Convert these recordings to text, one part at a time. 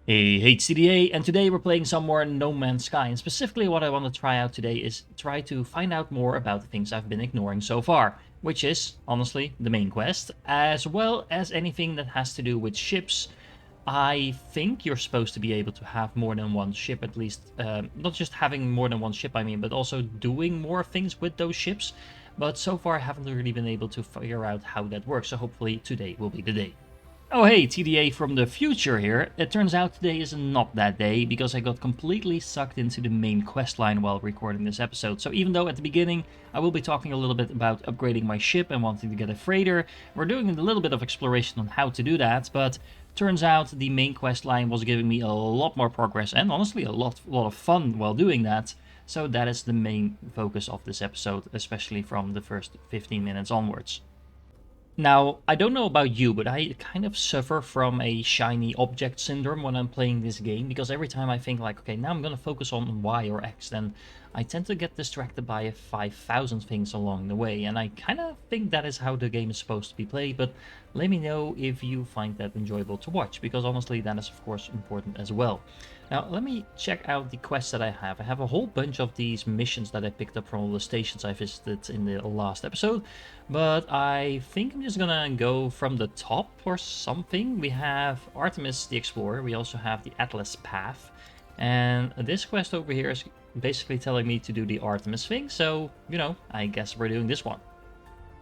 Hey, TDA, and today we're playing some more No Man's Sky, and specifically what I want to try out today is try to find out more about the things I've been ignoring so far, which is, honestly, the main quest, as well as anything that has to do with ships. I think you're supposed to be able to have more than one ship, at least, not just having more than one ship, I mean, but also doing more things with those ships, but so far I haven't really been able to figure out how that works, so hopefully today will be the day. Oh hey, TDA from the future here. It turns out today is not that day because I got completely sucked into the main quest line while recording this episode. So even though at the beginning I will be talking a little bit about upgrading my ship and wanting to get a freighter, we're doing a little bit of exploration on how to do that, but turns out the main quest line was giving me a lot more progress and honestly a lot of fun while doing that. So that is the main focus of this episode, especially from the first 15 minutes onwards. Now, I don't know about you, but I kind of suffer from a shiny object syndrome when I'm playing this game, because every time I think like, okay, now I'm gonna focus on Y or X, then I tend to get distracted by 5,000 things along the way, and I kind of think that is how the game is supposed to be played, but let me know if you find that enjoyable to watch, because honestly, that is of course important as well. Now, let me check out the quests that I have. I have a whole bunch of these missions that I picked up from all the stations I visited in the last episode, but I think I'm just gonna go from the top or something. We have Artemis the Explorer, we also have the Atlas Path, and this quest over here is basically telling me to do the Artemis thing, so, you know, I guess we're doing this one.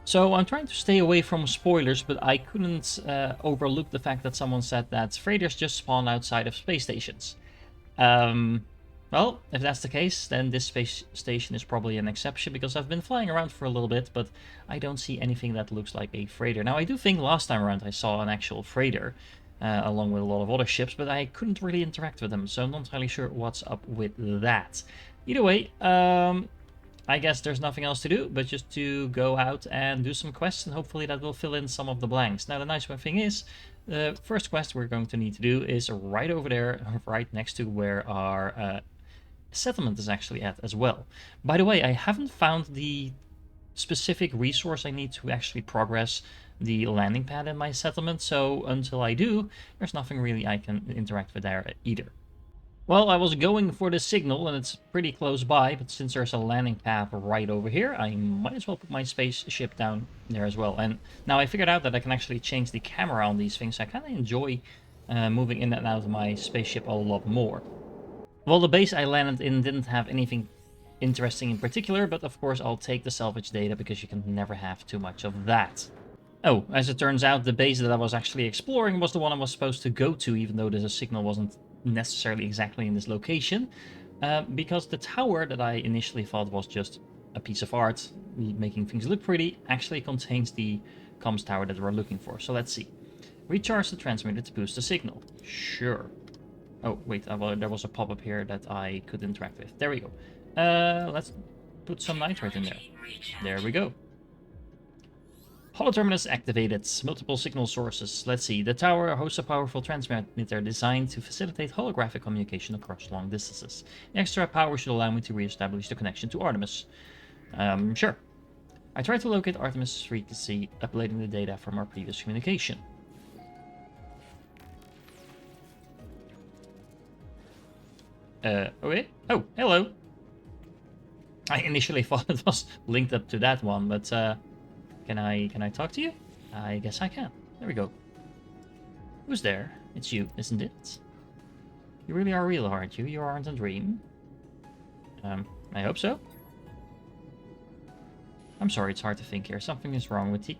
So I'm trying to stay away from spoilers, but I couldn't overlook the fact that someone said that freighters just spawn outside of space stations. Um, well, if that's the case, then this space station is probably an exception, because I've been flying around for a little bit, but I don't see anything that looks like a freighter. Now, I do think last time around I saw an actual freighter, along with a lot of other ships, but I couldn't really interact with them, so I'm not entirely sure what's up with that. Either way, I guess there's nothing else to do but just to go out and do some quests, and hopefully that will fill in some of the blanks. Now, the nice thing is, the first quest we're going to need to do is right over there, right next to where our settlement is actually at as well. By the way, I haven't found the specific resource I need to actually progress the landing pad in my settlement, so until I do, there's nothing really I can interact with there either. Well, I was going for the signal, and it's pretty close by, but since there's a landing pad right over here, I might as well put my spaceship down there as well. And now I figured out that I can actually change the camera on these things, so I kind of enjoy moving in and out of my spaceship a lot more. Well, the base I landed in didn't have anything interesting in particular, but of course I'll take the salvage data, because you can never have too much of that. Oh, as it turns out, the base that I was actually exploring was the one I was supposed to go to, even though the signal wasn't necessarily exactly in this location, because the tower that I initially thought was just a piece of art, making things look pretty, actually contains the comms tower that we're looking for. So let's see. Recharge the transmitter to boost the signal. Sure. Oh, wait, there was a pop-up here that I could interact with. There we go. Let's put some nitrate in there. There we go. Holoterminus activated. Multiple signal sources. Let's see. The tower hosts a powerful transmitter designed to facilitate holographic communication across long distances. The extra power should allow me to re-establish the connection to Artemis. Sure. I tried to locate Artemis' frequency, uploading the data from our previous communication. Okay. Oh, hello. I initially thought it was linked up to that one, but Can I talk to you? I guess I can. There we go. Who's there? It's you, isn't it? You really are real, aren't you? You aren't a dream. I hope so. I'm sorry, it's hard to think here. Something is wrong with you.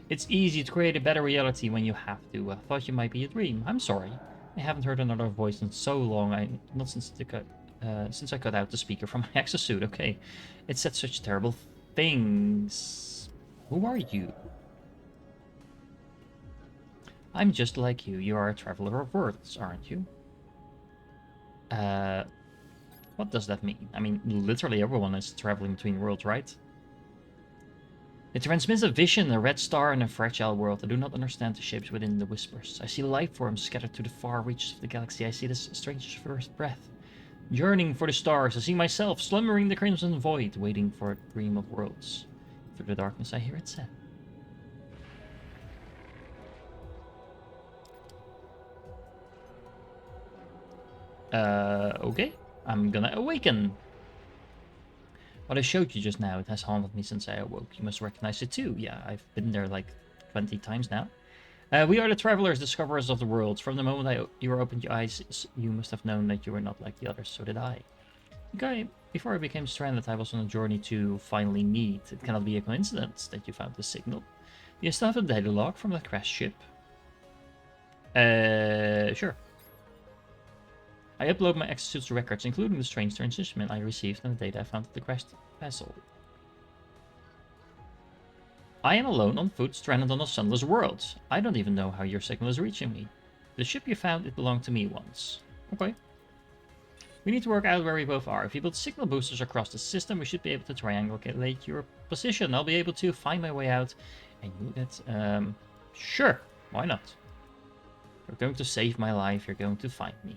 It's easy to create a better reality when you have to. I thought you might be a dream. I'm sorry. I haven't heard another voice in so long. Not since I cut out the speaker from my exosuit. Okay, it said such terrible things. Who are you? I'm just like you. You are a traveler of worlds, aren't you? What does that mean? I mean, literally everyone is traveling between worlds, right? It transmits a vision, a red star, and a fragile world. I do not understand the shapes within the whispers. I see life forms scattered to the far reaches of the galaxy. I see this strange first breath. Yearning for the stars, I see myself slumbering the crimson void, waiting for a dream of worlds. Through the darkness I hear it said. Okay. I'm gonna awaken. What I showed you just now, it has haunted me since I awoke. You must recognize it too. Yeah, I've been there like 20 times now. We are the travelers, discoverers of the world. From the moment you opened your eyes, you must have known that you were not like the others, so did I. Okay, before I became stranded, I was on a journey to finally meet. It cannot be a coincidence that you found the signal. You still have a data log from the crashed ship? Sure. I upload my exosuit's records, including the strange transmission I received and the data I found at the crashed vessel. I am alone on foot, stranded on a sunless world. I don't even know how your signal is reaching me. The ship you found, it belonged to me once. Okay. We need to work out where we both are. If you build signal boosters across the system, we should be able to triangulate your position. I'll be able to find my way out. And you get, sure, why not? You're going to save my life, you're going to find me.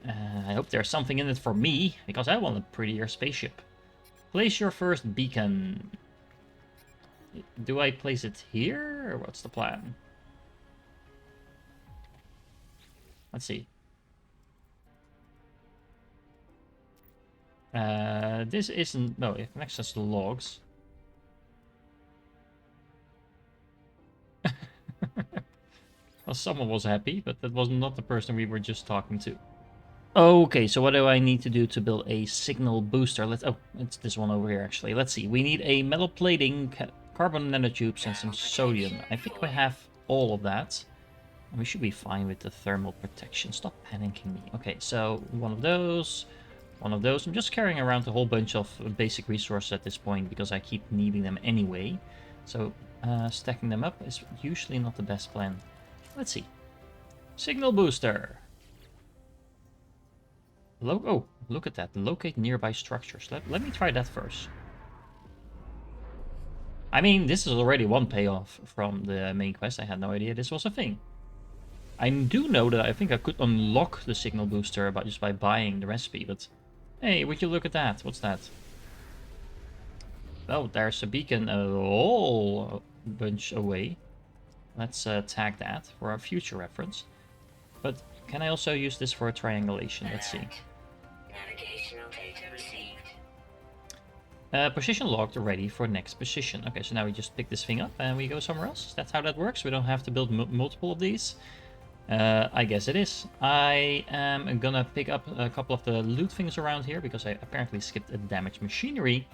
I hope there's something in it for me, because I want a prettier spaceship. Place your first beacon. Do I place it here, or what's the plan? Let's see. This isn't... No, it connects us to logs. Well, someone was happy, but that was not the person we were just talking to. Okay, so what do I need to do to build a signal booster? Oh, it's this one over here, actually. Let's see. We need a metal plating, carbon nanotubes, and some sodium. I think we have all of that. And we should be fine with the thermal protection. Stop panicking me. Okay, so one of those. One of those. I'm just carrying around a whole bunch of basic resources at this point because I keep needing them anyway. So stacking them up is usually not the best plan. Let's see. Signal booster. Oh, look at that. Locate nearby structures. Let me try that first. I mean, this is already one payoff from the main quest. I had no idea this was a thing. I do know that I think I could unlock the signal booster just by buying the recipe, but... Hey, would you look at that? What's that? Oh, there's a beacon a whole bunch away. Let's tag that for our future reference. But can I also use this for a triangulation? Let's see. Navigational data received. Position logged, ready for next position. Okay, so now we just pick this thing up and we go somewhere else. That's how that works. We don't have to build multiple of these. I guess it is. I am gonna pick up a couple of the loot things around here because I apparently skipped a damaged machinery.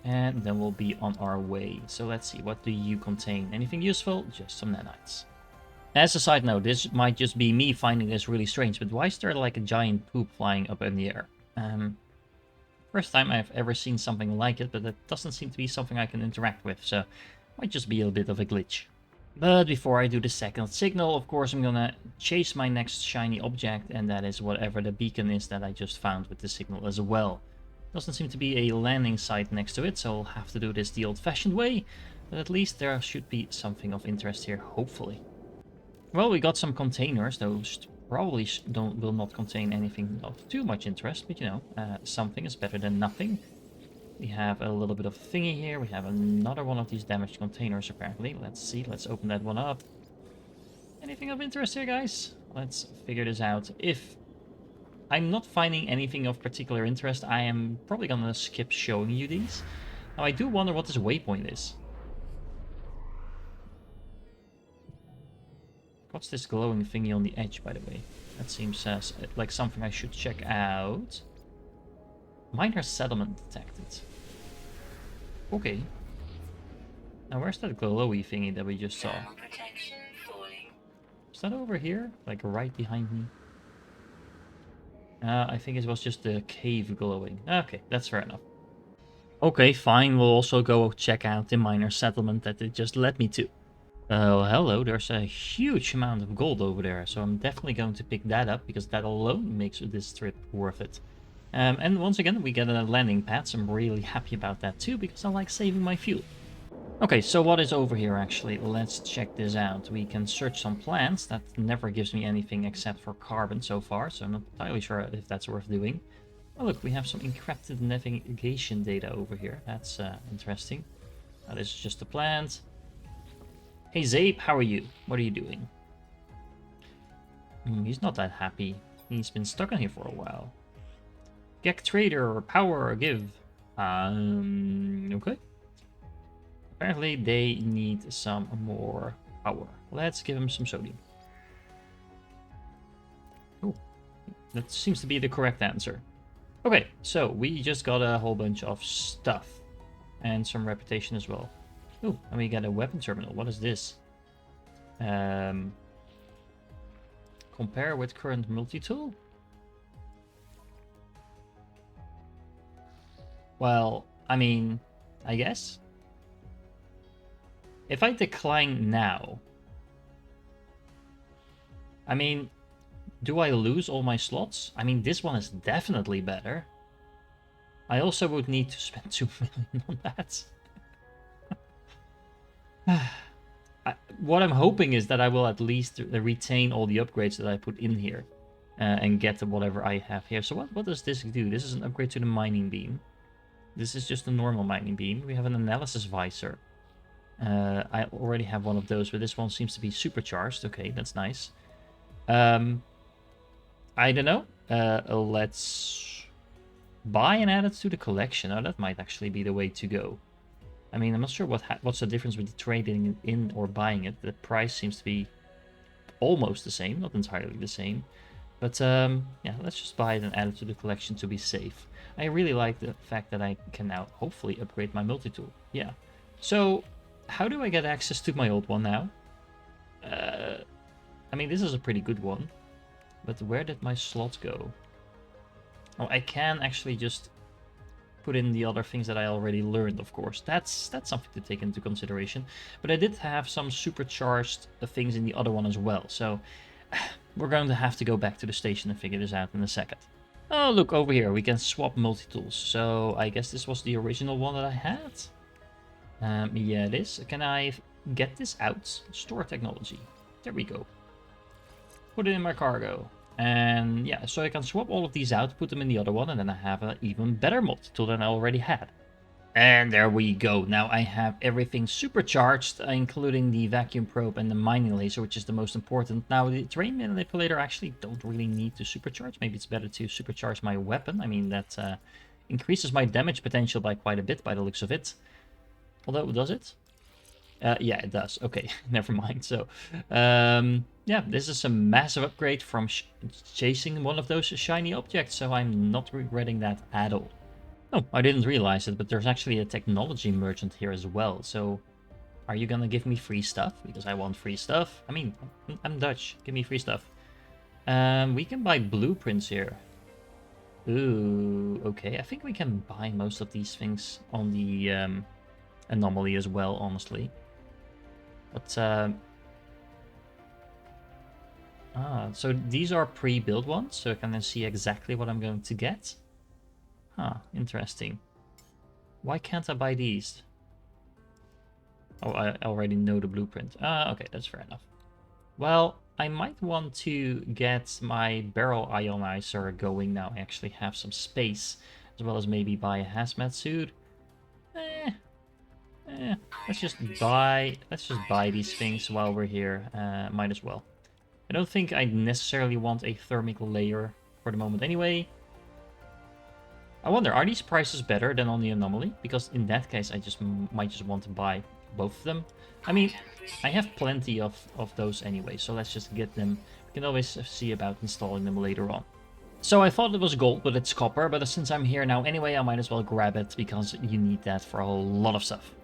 And then we'll be on our way. So let's see, what do you contain? Anything useful? Just some nanites. As a side note, this might just be me finding this really strange, but why is there like a giant poop flying up in the air? First time I've ever seen something like it, but that doesn't seem to be something I can interact with, so might just be a bit of a glitch. But before I do the second signal, of course I'm gonna chase my next shiny object, and that is whatever the beacon is that I just found with the signal as well. Doesn't seem to be a landing site next to it, so I'll have to do this the old-fashioned way, but at least there should be something of interest here, hopefully. Well, we got some containers. Those probably will not contain anything of too much interest, but you know, something is better than nothing. We have a little bit of thingy here. We have another one of these damaged containers, apparently. Let's see. Let's open that one up. Anything of interest here, guys? Let's figure this out. If I'm not finding anything of particular interest, I am probably gonna skip showing you these. Now, I do wonder what this waypoint is. What's this glowing thingy on the edge, by the way? That seems like something I should check out. Minor settlement detected. Okay. Now, where's that glowy thingy that we just saw? Is that over here? Like right behind me? I think it was just the cave glowing. Okay, that's fair enough. Okay, fine. We'll also go check out the minor settlement that it just led me to. Hello. There's a huge amount of gold over there, so I'm definitely going to pick that up because that alone makes this trip worth it. And once again, we get a landing pad, so I'm really happy about that too because I like saving my fuel. Okay, so what is over here actually? Let's check this out. We can search some plants. That never gives me anything except for carbon so far, so I'm not entirely sure if that's worth doing. Oh look, we have some encrypted navigation data over here. That's interesting. This is just a plant. Hey Zape, how are you? What are you doing? He's not that happy. He's been stuck in here for a while. Gek trader, power, give. Okay. Apparently they need some more power. Let's give him some sodium. Oh, that seems to be the correct answer. Okay, so we just got a whole bunch of stuff. And some reputation as well. Oh, and we got a weapon terminal. What is this? Compare with current multi-tool? Well, I mean, I guess. If I decline now, I mean, do I lose all my slots? I mean, this one is definitely better. I also would need to spend 2 million on that. What I'm hoping is that I will at least retain all the upgrades that I put in here. And get whatever I have here. So what does this do? This is an upgrade to the mining beam. This is just a normal mining beam. We have an analysis visor. I already have one of those, but this one seems to be supercharged. Okay, that's nice. I don't know. Let's buy and add it to the collection. Oh, that might actually be the way to go. I mean, I'm not sure what's the difference with trading in or buying it. The price seems to be almost the same, not entirely the same. But yeah, let's just buy it and add it to the collection to be safe. I really like the fact that I can now hopefully upgrade my multi-tool. Yeah. So, how do I get access to my old one now? I mean, this is a pretty good one. But where did my slot go? Oh, I can actually just put in the other things that I already learned, of course. That's something to take into consideration. But I did have some supercharged things in the other one as well. So, we're going to have to go back to the station and figure this out in a second. Oh, look, over here, we can swap multi-tools. So, I guess this was the original one that I had. Yeah, it is. Can I get this out? Store technology. There we go. Put it in my cargo. And yeah, so I can swap all of these out, put them in the other one, and then I have an even better multi-tool than I already had. And there we go. Now I have everything supercharged, including the vacuum probe and the mining laser, which is the most important. Now the terrain manipulator actually don't really need to supercharge. Maybe it's better to supercharge my weapon. I mean, that increases my damage potential by quite a bit by the looks of it. Although, does it? Yeah, it does. Okay, never mind. So, yeah, this is a massive upgrade from chasing one of those shiny objects, so I'm not regretting that at all. Oh, I didn't realize it, but there's actually a technology merchant here as well. So, are you gonna give me free stuff? Because I want free stuff. I mean, I'm Dutch. Give me free stuff. We can buy blueprints here. Ooh, okay. I think we can buy most of these things on the anomaly as well, honestly. But, so these are pre-built ones, so I can then see exactly what I'm going to get. Huh, interesting. Why can't I buy these? Oh, I already know the blueprint. Okay, that's fair enough. Well, I might want to get my barrel ionizer going now. I actually have some space, as well as maybe buy a hazmat suit. Let's just buy these things while we're here. Might as well. I don't think I necessarily want a thermic layer for the moment anyway. I wonder, are these prices better than on the anomaly? Because in that case, I might just want to buy both of them. I mean, I have plenty of those anyway, so let's just get them. We can always see about installing them later on. So I thought it was gold, but it's copper. But since I'm here now anyway, I might as well grab it, because you need that for a lot of stuff.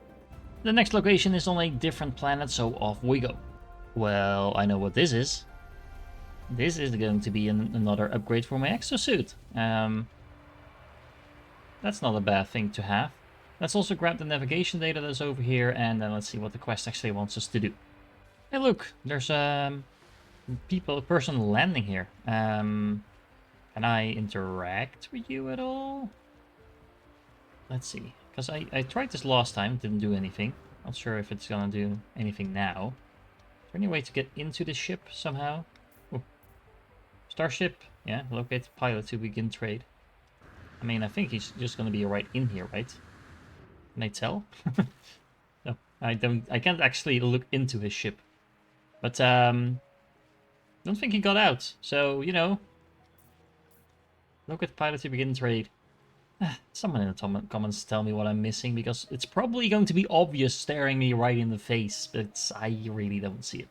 The next location is on a different planet, so off we go. Well, I know what this is. This is going to be another upgrade for my exosuit. That's not a bad thing to have. Let's also grab the navigation data that's over here, and then let's see what the quest actually wants us to do. Hey, look, there's a person landing here. Can I interact with you at all? Let's see, because I tried this last time, didn't do anything. Not sure if it's gonna do anything now. Is there any way to get into the ship somehow? Oh. Starship, yeah, locate the pilot to begin trade. I mean, I think he's just gonna be right in here, right? Can I tell? No, I can't actually look into his ship. But don't think he got out. So, you know, Look at pilot to begin trade. Someone in the comments tell me what I'm missing, because it's probably going to be obvious staring me right in the face, but I really don't see it.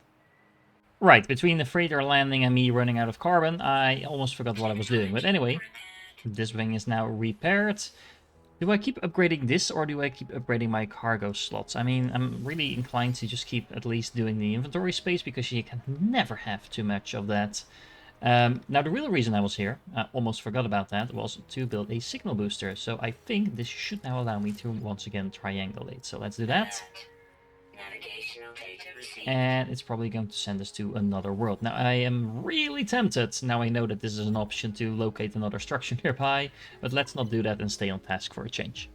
Right, between the freighter landing and me running out of carbon, I almost forgot what I was doing. But anyway, this wing is now repaired. Do I keep upgrading this, or do I keep upgrading my cargo slots? I mean, I'm really inclined to just keep at least doing the inventory space, because you can never have too much of that. Now, the real reason I was here, I almost forgot about that, was to build a signal booster. So I think this should now allow me to once again triangulate. So let's do that. And it's probably going to send us to another world. Now, I am really tempted, now I know that this is an option, to locate another structure nearby, but let's not do that and stay on task for a change.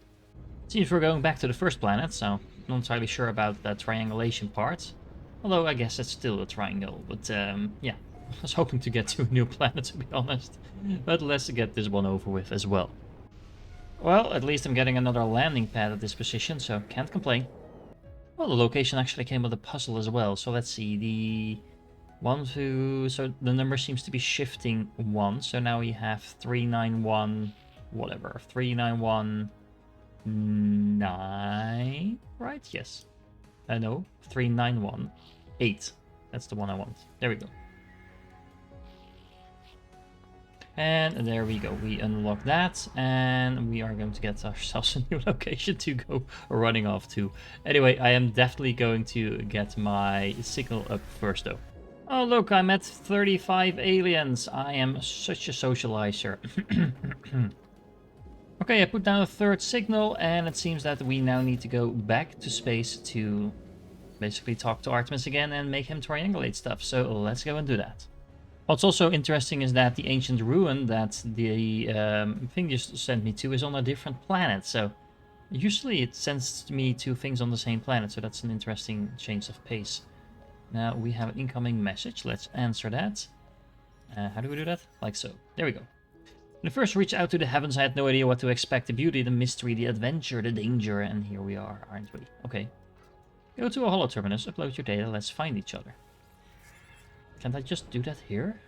Seems we're going back to the first planet, so not entirely sure about that triangulation part. Although I guess it's still a triangle, but yeah. I was hoping to get to a new planet, to be honest. But let's get this one over with as well. Well, at least I'm getting another landing pad at this position, so can't complain. Well, the location actually came with a puzzle as well, so let's see. The 1, 2... So the number seems to be shifting 1, so now we have 391... whatever. 3919... right? Yes. No. 3918. That's the one I want. There we go. And there we go, we unlock that, and we are going to get ourselves a new location to go running off to. Anyway, I am definitely going to get my signal up first though. Oh look, I met 35 aliens. I am such a socializer. Okay, I put down a third signal, and it seems that we now need to go back to space to basically talk to Artemis again and make him triangulate stuff. So let's go and do that. What's also interesting is that the ancient ruin that the thing just sent me to is on a different planet. So usually it sends me to things on the same planet. So that's an interesting change of pace. Now we have an incoming message. Let's answer that. How do we do that? Like so. There we go. When I first reached out to the heavens, I had no idea what to expect. The beauty, the mystery, the adventure, the danger. And here we are, aren't we? Okay. Go to a holo terminus, upload your data, let's find each other. Can't I just do that here?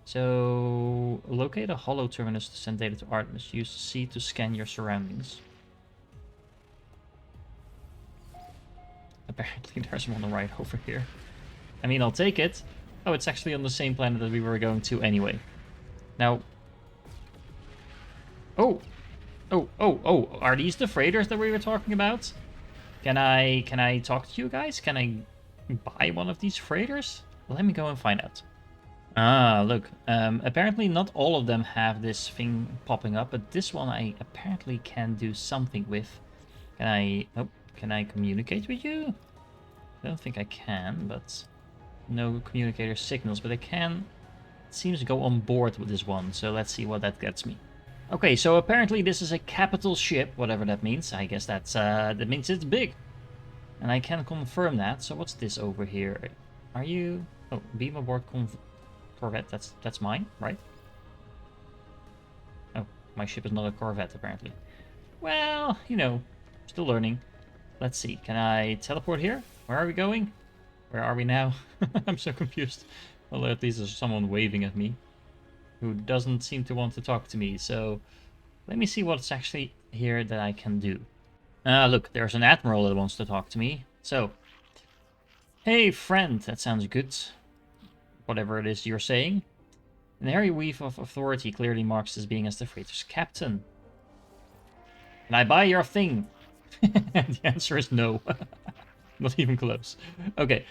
So, locate a holo terminus to send data to Artemis. Use C to scan your surroundings. Apparently there's one right over here. I mean, I'll take it. Oh, it's actually on the same planet that we were going to anyway. Now... Oh! Oh, are these the freighters that we were talking about? Can I talk to you guys? Can I buy one of these freighters? Let me go and find out. Ah, look. Apparently not all of them have this thing popping up, but this one I apparently can do something with. Can I... Oh, can I communicate with you? I don't think I can, but... No communicator signals, but I can... It seems to go on board with this one, so let's see what that gets me. Okay, so apparently this is a capital ship, whatever that means. I guess that's that means it's big. And I can confirm that. So what's this over here? Are you... Oh, beam aboard Corvette. That's mine, right? Oh, my ship is not a Corvette, apparently. Well, you know, still learning. Let's see. Can I teleport here? Where are we going? Where are we now? I'm so confused. Well, at least there's someone waving at me who doesn't seem to want to talk to me. So let me see what's actually here that I can do. Look, there's an admiral that wants to talk to me. So, hey friend, that sounds good. Whatever it is you're saying. An airy weave of authority clearly marks as being as the freighter's captain. Can I buy your thing? The answer is no. Not even close. Okay.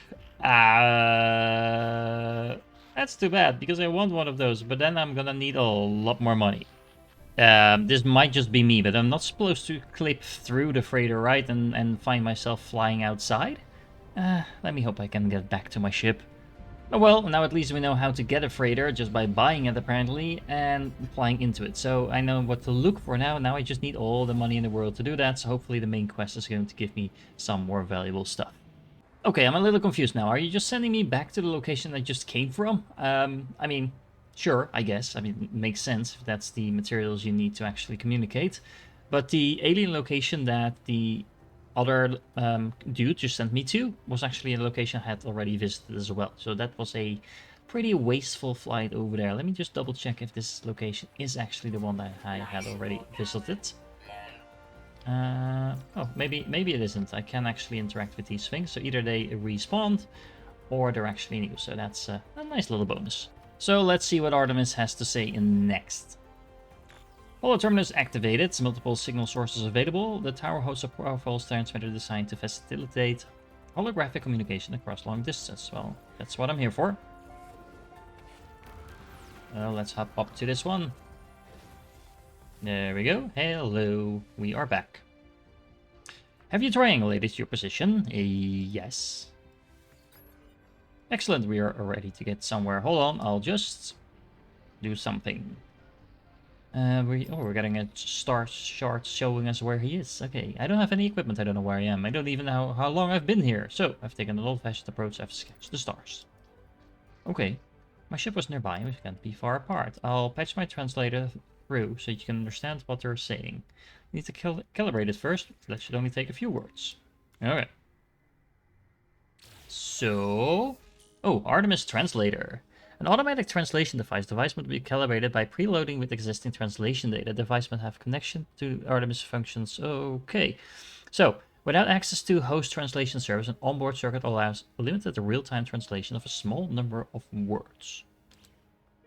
That's too bad, because I want one of those, but then I'm gonna need a lot more money. This might just be me, but I'm not supposed to clip through the freighter, right, and find myself flying outside? Let me hope I can get back to my ship. Oh well, now at least we know how to get a freighter just by buying it, apparently, and flying into it. So I know what to look for now. Now I just need all the money in the world to do that, so hopefully the main quest is going to give me some more valuable stuff. Okay, I'm a little confused now. Are you just sending me back to the location I just came from? I mean, sure, I guess. I mean, it makes sense if that's the materials you need to actually communicate. But the alien location that the other dude just sent me to was actually a location I had already visited as well. So that was a pretty wasteful flight over there. Let me just double check if this location is actually the one that I had already visited. Oh, maybe it isn't. I can actually interact with these things, so either they respawned or they're actually new, so that's a nice little bonus. So let's see what Artemis has to say next. Holo terminus activated, multiple signal sources available. The tower hosts a powerful transmitter designed to facilitate holographic communication across long distance. Well, that's what I'm here for. Well, let's hop up to this one. There we go. Hello, we are back. Have you triangulated your position? Yes. Excellent, we are ready to get somewhere. Hold on, I'll just do something. We're getting a star chart showing us where he is. Okay, I don't have any equipment, I don't know where I am. I don't even know how long I've been here. So, I've taken an old-fashioned approach, I've sketched the stars. Okay, my ship was nearby, we can't be far apart. I'll patch my translator through so you can understand what they're saying. You need to calibrate it first, that should only take a few words. Alright. So... Oh, Artemis Translator. An automatic translation device must be calibrated by preloading with existing translation data. The device must have connection to Artemis functions. Okay. So, without access to host translation service, an onboard circuit allows limited real-time translation of a small number of words.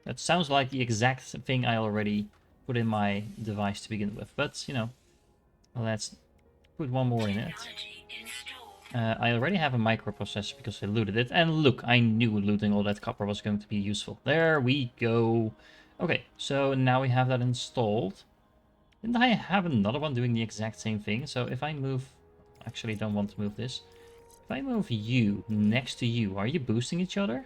That sounds like the exact thing I already put in my device to begin with. But, you know, let's put one more in it. I already have a microprocessor because I looted it. And look, I knew looting all that copper was going to be useful. There we go. Okay, so now we have that installed. Didn't I have another one doing the exact same thing? So if I move... Actually, don't want to move this. If I move you next to you, are you boosting each other?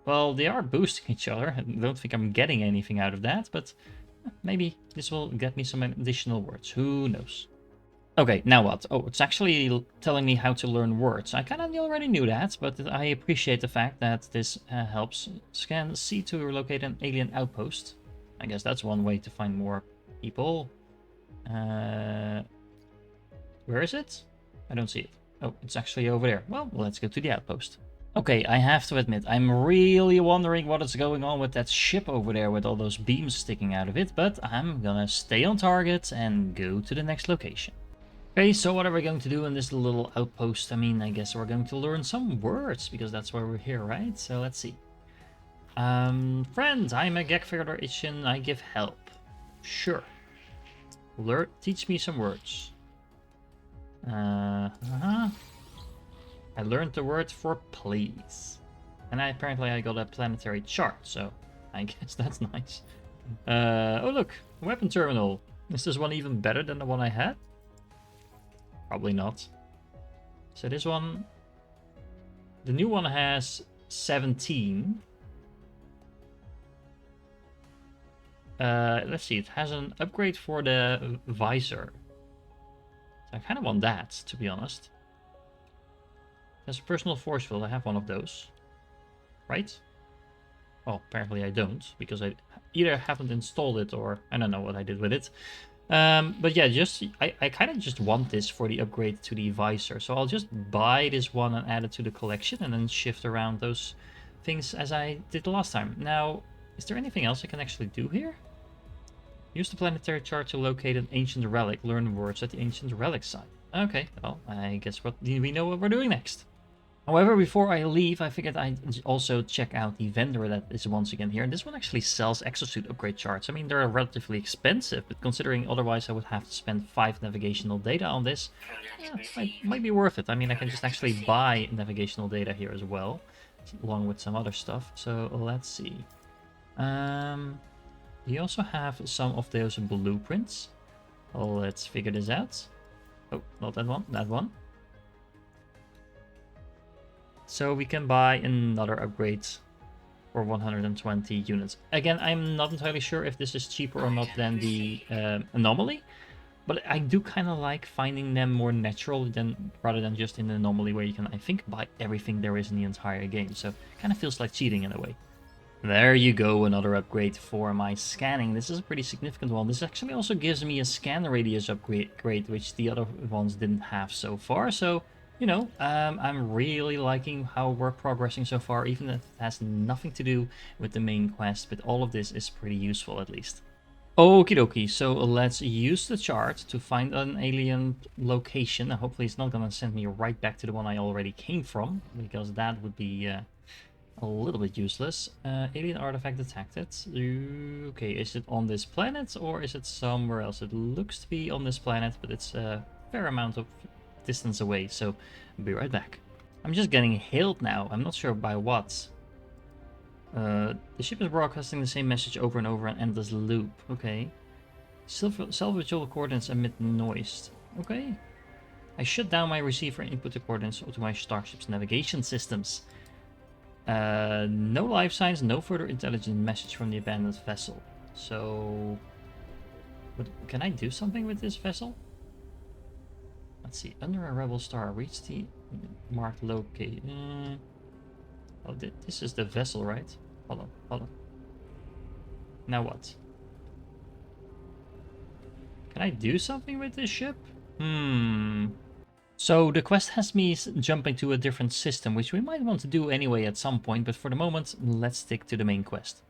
Well, they are boosting each other. I don't think I'm getting anything out of that, but maybe this will get me some additional words. Who knows? Okay, now what? Oh, it's actually telling me how to learn words. I kind of already knew that, but I appreciate the fact that this helps scan C to locate an alien outpost. I guess that's one way to find more people. Where is it? I don't see it. Oh, it's actually over there. Well, let's go to the outpost. Okay, I have to admit, I'm really wondering what is going on with that ship over there with all those beams sticking out of it, but I'm gonna stay on target and go to the next location. Okay, so what are we going to do in this little outpost? I mean, I guess we're going to learn some words, because that's why we're here, right? So let's see. Friends, I'm a Gag Federation, I give help. Sure. Teach me some words. I learned the word for please. And apparently I got a planetary chart, so I guess that's nice. Oh look, a weapon terminal. Is this one even better than the one I had? Probably not. So this one, the new one has 17. Let's see, it has an upgrade for the visor. So I kind of want that, to be honest. There's a personal force field, I have one of those. Right? Well, apparently I don't, because I either haven't installed it or I don't know what I did with it. But yeah, I kind of just want this for the upgrade to the visor. So I'll just buy this one and add it to the collection and then shift around those things as I did the last time. Now, is there anything else I can actually do here? Use the planetary chart to locate an ancient relic. Learn words at the ancient relic site. Okay, well, I guess we know what we're doing next. However, before I leave, I figured I'd also check out the vendor that is once again here. And this one actually sells exosuit upgrade charts. I mean, they're relatively expensive, but considering otherwise I would have to spend 5 navigational data on this, yeah, might be worth it. I mean, I can just actually buy navigational data here as well, along with some other stuff. So let's see. You also have some of those blueprints. Let's figure this out. Oh, not that one, that one. So we can buy another upgrade for 120 units. Again, I'm not entirely sure if this is cheaper or not than the anomaly, but I do kind of like finding them more natural rather than just in the anomaly where you can, I think, buy everything there is in the entire game. So it kind of feels like cheating in a way. There you go, another upgrade for my scanning. This is a pretty significant one. This actually also gives me a scan radius upgrade, which the other ones didn't have so far. So You know, I'm really liking how we're progressing so far, even if it has nothing to do with the main quest, but all of this is pretty useful at least. Okie dokie, so let's use the chart to find an alien location. Hopefully it's not gonna send me right back to the one I already came from, because that would be a little bit useless. Alien artifact detected. Okay, is it on this planet or is it somewhere else? It looks to be on this planet, but it's a fair amount of distance away, so I'll be right back. I'm just getting hailed now. I'm not sure by what. The ship is broadcasting the same message over and over, an endless loop. Okay. Self-visual coordinates emit noise. Okay. I shut down my receiver and input the coordinates to my starship's navigation systems. No life signs, no further intelligent message from the abandoned vessel. So, can I do something with this vessel? Let's see. Under a rebel star, reach the marked location. Oh, this is the vessel, right? Hold on, hold on. Now what? Can I do something with this ship? So the quest has me jumping to a different system, which we might want to do anyway at some point, but for the moment, let's stick to the main quest.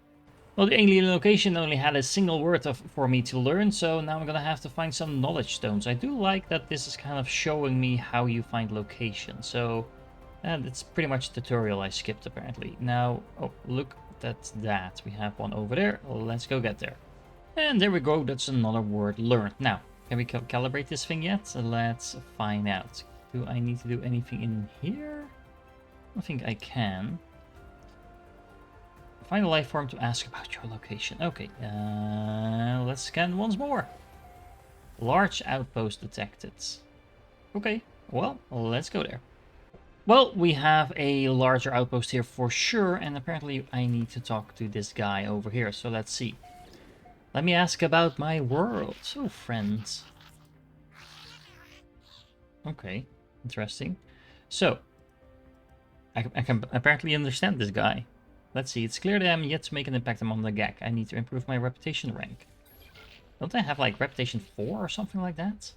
Well, the alien location only had a single word for me to learn, so now I'm gonna have to find some knowledge stones. I do like that this is kind of showing me how you find location, so it's pretty much a tutorial I skipped apparently. Now, oh, look at that. We have one over there. Let's go get there. And there we go, that's another word learned. Now, can we calibrate this thing yet? Let's find out. Do I need to do anything in here? I think I can. Find a life form to ask about your location. Okay, let's scan once more. Large outpost detected. Okay, well, let's go there. Well, we have a larger outpost here for sure, and apparently I need to talk to this guy over here, so let's see. Let me ask about my world. So, friends. Okay, interesting. So, I can apparently understand this guy. Let's see, it's clear that I'm yet to make an impact among the GAC. I need to improve my reputation rank. Don't I have like reputation 4 or something like that?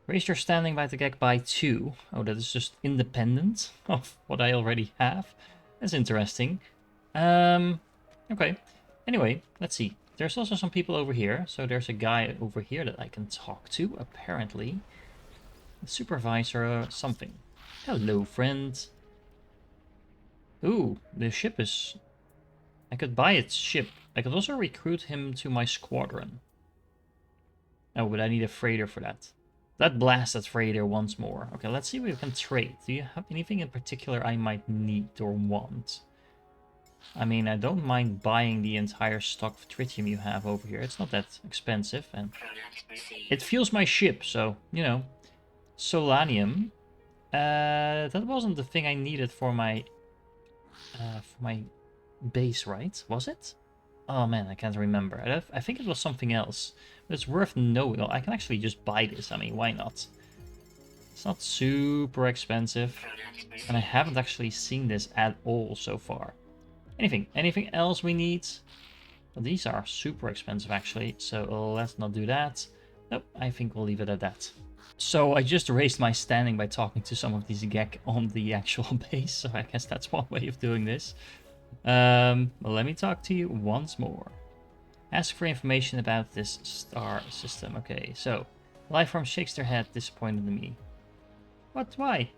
Raise your standing by the GAC by 2. Oh, that is just independent of what I already have. That's interesting. Okay. Anyway, let's see. There's also some people over here. So there's a guy over here that I can talk to, apparently. A supervisor or something. Hello, friend. Ooh, the ship is... I could buy its ship. I could also recruit him to my squadron. Oh, but I need a freighter for that. That blasted freighter once more. Okay, let's see what we can trade. Do you have anything in particular I might need or want? I mean, I don't mind buying the entire stock of tritium you have over here. It's not that expensive, and it fuels my ship, so, you know. Solanium. That wasn't the thing I needed for my base, right? Was it? Oh man, I can't remember. I think it was something else. But it's worth knowing. Well, I can actually just buy this. I mean, why not? It's not super expensive. And I haven't actually seen this at all so far. Anything else we need? Well, these are super expensive actually. So let's not do that. Nope, I think we'll leave it at that. So I just raised my standing by talking to some of these GEC on the actual base. So I guess that's one way of doing this. Let me talk to you once more. Ask for information about this star system. Okay, so Lifeform shakes their head, disappointed in me. What? Why?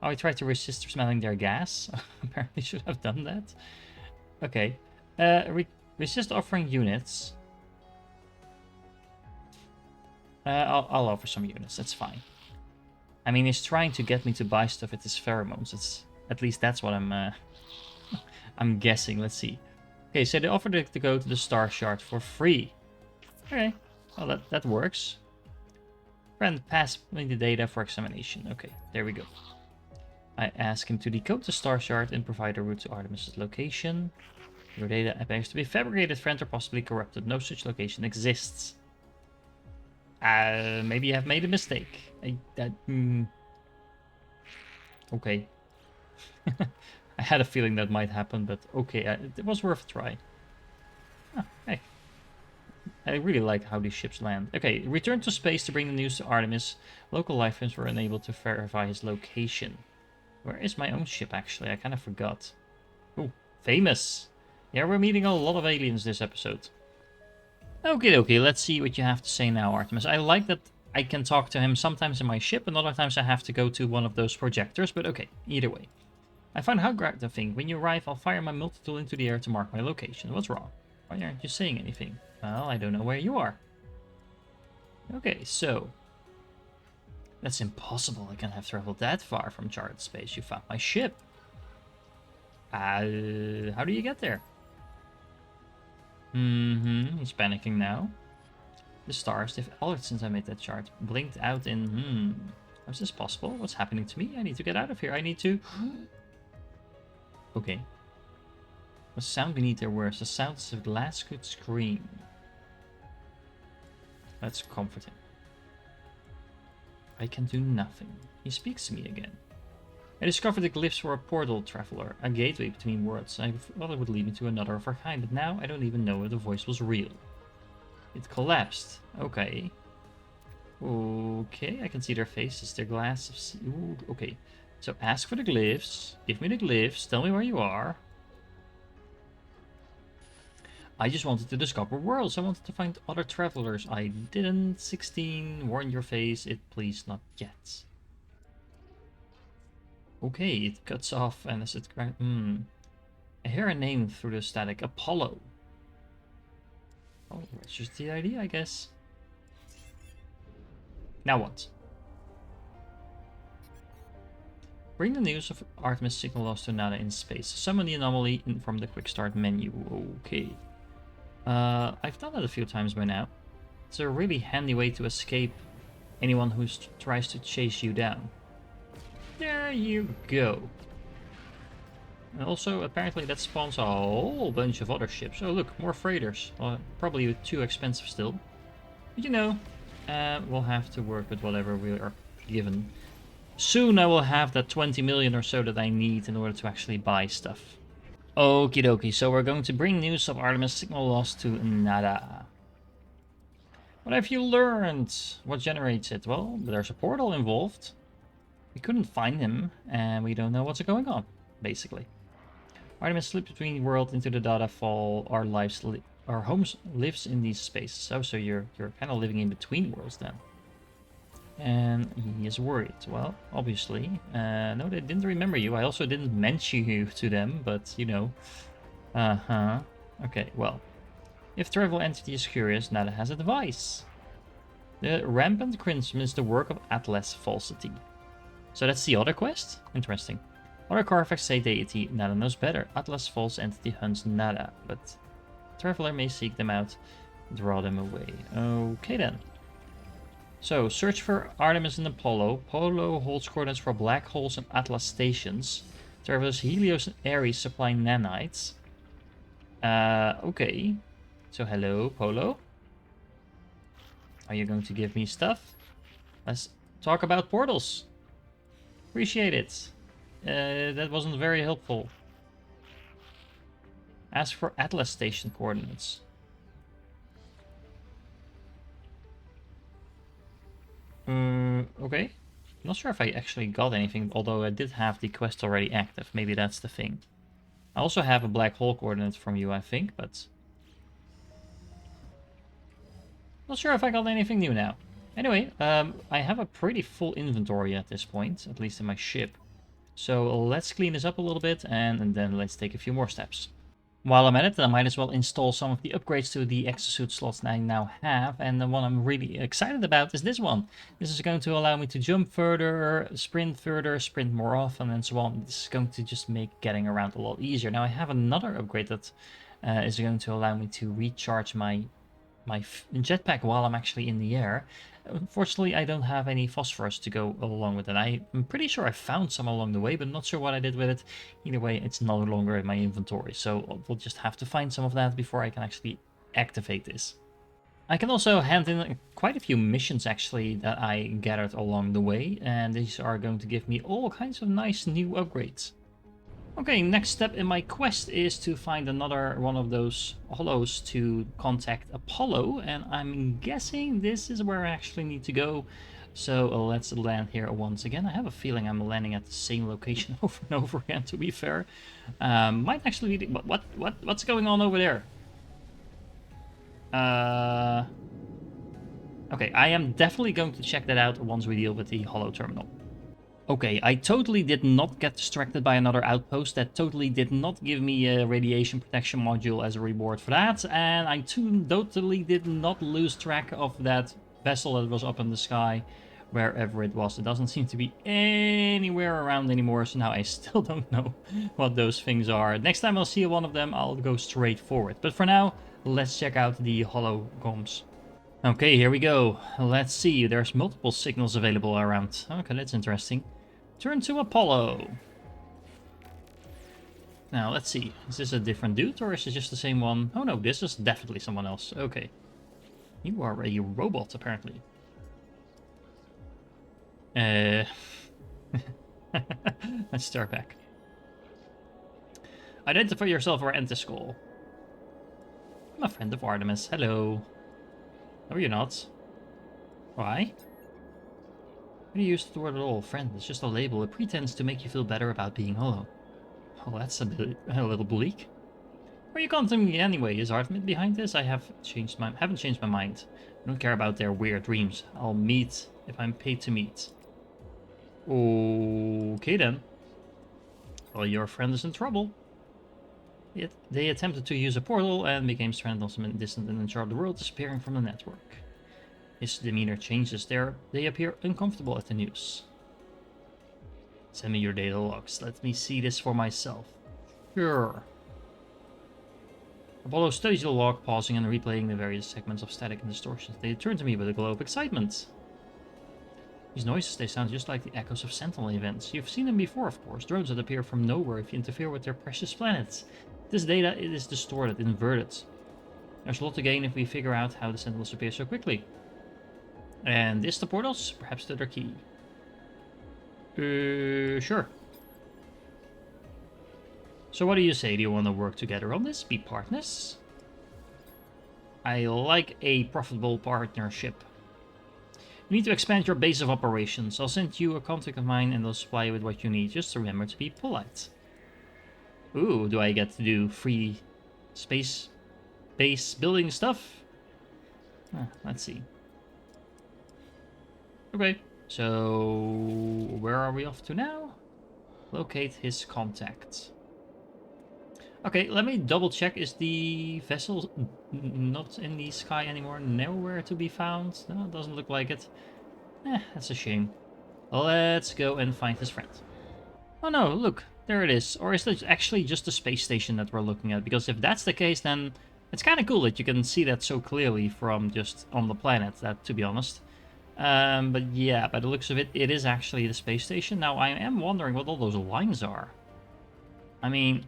Oh, I tried to resist smelling their gas. Apparently should have done that. Okay. Resist offering units. I'll offer some units. That's fine. I mean, he's trying to get me to buy stuff with his pheromones. It's at least that's what I'm guessing. Let's see. Okay, so they offered to go to the star shard for free. Okay, well that works. Friend, pass me the data for examination. Okay, there we go. I ask him to decode the star shard and provide a route to Artemis' location. Your data appears to be fabricated, friend, or possibly corrupted. No such location exists. Maybe you have made a mistake. Okay. I had a feeling that might happen, but okay, it was worth a try. Oh, hey. I really like how these ships land. Okay, return to space to bring the news to Artemis. Local life forms were unable to verify his location. Where is my own ship, actually? I kind of forgot. Ooh, famous. Yeah, we're meeting a lot of aliens this episode. Okay, let's see what you have to say now, Artemis. I like that I can talk to him sometimes in my ship, and other times I have to go to one of those projectors, but okay, either way. I find how great the thing. When you arrive, I'll fire my multi-tool into the air to mark my location. What's wrong? Why aren't you saying anything? Well, I don't know where you are. Okay, so... That's impossible. I can't have traveled that far from charted space. You found my ship. How do you get there? He's panicking now. The stars, they've altered since I made that chart. Blinked out in... How's this possible? What's happening to me? I need to get out of here. I need to... Okay. The sound beneath their words. The sound as if glass could scream. That's comforting. I can do nothing. He speaks to me again. I discovered the glyphs for a portal traveler, a gateway between worlds. I thought it would lead me to another of our kind, but now I don't even know if the voice was real. It collapsed. Okay. Okay, I can see their faces, their glass of sea. Ooh, okay. So ask for the glyphs, give me the glyphs, tell me where you are. I just wanted to discover worlds. I wanted to find other travelers. I didn't. 16. Warn your face. It please not yet. Okay, it cuts off and as it... I hear a name through the static. Apollo. Oh, that's just the idea, I guess. Now what? Bring the news of Artemis signal lost to Nada in space. Summon the anomaly from the quick start menu. Okay. I've done that a few times by now. It's a really handy way to escape anyone who tries to chase you down. There you go. And also, apparently that spawns a whole bunch of other ships. Oh look, more freighters. Probably too expensive still. But you know, we'll have to work with whatever we are given. Soon I will have that 20 million or so that I need in order to actually buy stuff. Okie dokie, so we're going to bring news of Artemis signal lost to Nada. What have you learned? What generates it? Well, there's a portal involved. We couldn't find him, and we don't know what's going on, basically. Artemis slipped between worlds into the data fall. Our homes lives in these spaces. Oh, so you're kind of living in between worlds then. And he is worried. Well, obviously. No, they didn't remember you. I also didn't mention you to them, but, you know. Okay, well. If travel entity is curious, Nada has advice. The rampant crimson is the work of Atlas falsity. So that's the other quest? Interesting. Other Carfax say deity, Nada knows better. Atlas false entity hunts Nada, but traveler may seek them out, draw them away. Okay then. So, search for Artemis and Apollo. Apollo holds coordinates for black holes and Atlas stations. Travelers Helios and Ares supply nanites. Okay. So, hello, Apollo. Are you going to give me stuff? Let's talk about portals. Appreciate it. That wasn't very helpful. Ask for Atlas station coordinates. Okay. I'm not sure if I actually got anything, although I did have the quest already active. Maybe that's the thing. I also have a black hole coordinate from you, I think, but... Not sure if I got anything new now. Anyway, I have a pretty full inventory at this point, at least in my ship. So let's clean this up a little bit, and then let's take a few more steps. While I'm at it, I might as well install some of the upgrades to the exosuit slots that I now have, and the one I'm really excited about is this one. This is going to allow me to jump further, sprint more often, and so on. This is going to just make getting around a lot easier. Now I have another upgrade that is going to allow me to recharge my jetpack while I'm actually in the air. Unfortunately, I don't have any phosphorus to go along with it. I'm pretty sure I found some along the way, but not sure what I did with it. Either way, it's no longer in my inventory, so we'll just have to find some of that before I can actually activate this. I can also hand in quite a few missions actually that I gathered along the way, and these are going to give me all kinds of nice new upgrades. Okay, next step in my quest is to find another one of those hollows to contact Apollo, and I'm guessing this is where I actually need to go. So let's land here once again. I have a feeling I'm landing at the same location over and over again, to be fair. Might actually be... What's going on over there? Okay, I am definitely going to check that out once we deal with the hollow terminal. Okay, I totally did not get distracted by another outpost. That totally did not give me a radiation protection module as a reward for that. And I totally did not lose track of that vessel that was up in the sky, wherever it was. It doesn't seem to be anywhere around anymore, so now I still don't know what those things are. Next time I'll see one of them, I'll go straight for it. But for now, let's check out the holograms. Okay, here we go. Let's see, there's multiple signals available around. Okay, that's interesting. Turn to Apollo. Now, let's see. Is this a different dude, or is it just the same one? Oh no, this is definitely someone else. Okay. You are a robot, apparently. Let's start back. Identify yourself or enter school. I'm a friend of Artemis. Hello. No, you're not. Why? Why do you use the word at all? Friend, it's just a label. It pretends to make you feel better about being hollow. Oh, that's a little bleak. Where are you contacting me anyway? Is Artemis behind this? I haven't changed my mind. I don't care about their weird dreams. I'll meet if I'm paid to meet. Okay then. Well, your friend is in trouble. They attempted to use a portal and became stranded on some distant and uncharted world, disappearing from the network. His demeanor changes there. They appear uncomfortable at the news. Send me your data logs. Let me see this for myself. Sure. Apollo studies the log, pausing and replaying the various segments of static and distortions. They turn to me with a glow of excitement. These noises, they sound just like the echoes of Sentinel events. You've seen them before, of course. Drones that appear from nowhere if you interfere with their precious planets. This data, it is distorted, inverted. There's a lot to gain if we figure out how the Sentinels appear so quickly. And this the portals? Perhaps they're key. Sure. So what do you say? Do you want to work together on this? Be partners? I like a profitable partnership. You need to expand your base of operations. I'll send you a contact of mine and they'll supply you with what you need. Just remember to be polite. Ooh, do I get to do free space base building stuff? Let's see. Okay, so where are we off to now? Locate his contact. Okay, let me double check. Is the vessel not in the sky anymore? Nowhere to be found? No, it doesn't look like it. That's a shame. Let's go and find his friend. Oh no, look, there it is. Or is it actually just the space station that we're looking at? Because if that's the case, then it's kind of cool that you can see that so clearly from just on the planet, that, to be honest. But yeah, by the looks of it, it is actually the space station. Now, I am wondering what all those lines are. I mean,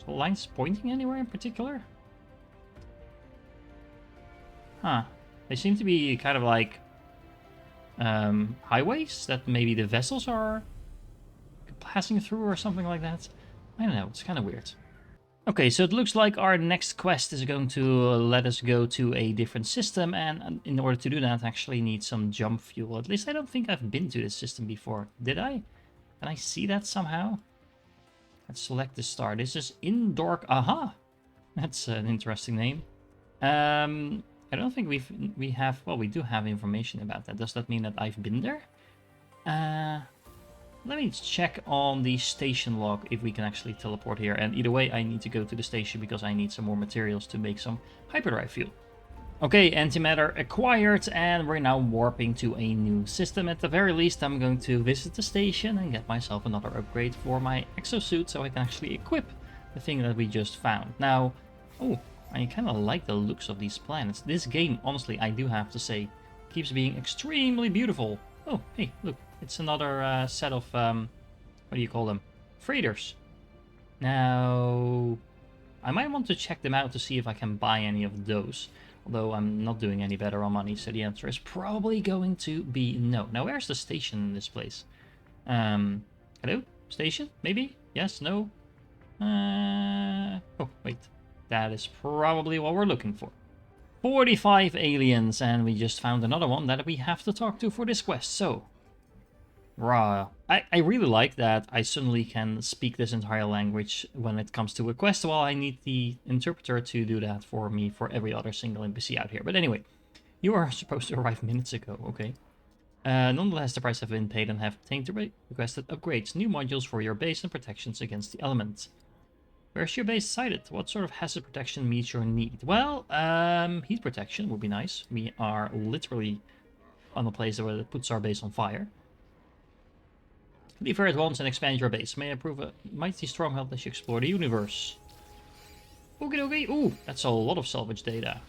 are the lines pointing anywhere in particular? Huh. They seem to be kind of like highways that maybe the vessels are passing through or something like that. I don't know, it's kind of weird. Okay, so it looks like our next quest is going to let us go to a different system, and in order to do that, I actually need some jump fuel. At least I don't think I've been to this system before. Did I? Can I see that somehow? Let's select the star. This is Indoor... Aha! That's an interesting name. I don't think we have... Well, we do have information about that. Does that mean that I've been there? Let me check on the station log if we can actually teleport here. And either way, I need to go to the station because I need some more materials to make some hyperdrive fuel. Okay, antimatter acquired, and we're now warping to a new system. At the very least, I'm going to visit the station and get myself another upgrade for my exosuit so I can actually equip the thing that we just found. Now, oh, I kind of like the looks of these planets. This game, honestly, I do have to say, keeps being extremely beautiful. Oh, hey, look. It's another set of, what do you call them? Freighters. Now, I might want to check them out to see if I can buy any of those. Although I'm not doing any better on money, so the answer is probably going to be no. Now, where's the station in this place? Hello? Station? Maybe? Yes? No? Oh, wait. That is probably what we're looking for. 45 aliens, and we just found another one that we have to talk to for this quest, so... Rah. I really like that I suddenly can speak this entire language when it comes to a quest, while I need the interpreter to do that for me for every other single NPC out here. But anyway, you are supposed to arrive minutes ago, okay. Nonetheless, the price have been paid and have obtained the requested upgrades, new modules for your base and protections against the elements. Where's your base sited? What sort of hazard protection meets your need? Well, heat protection would be nice. We are literally on a place where it puts our base on fire. Leave her at once and expand your base. May I prove a mighty stronghold as you explore the universe. Okay. Ooh, that's a lot of salvage data.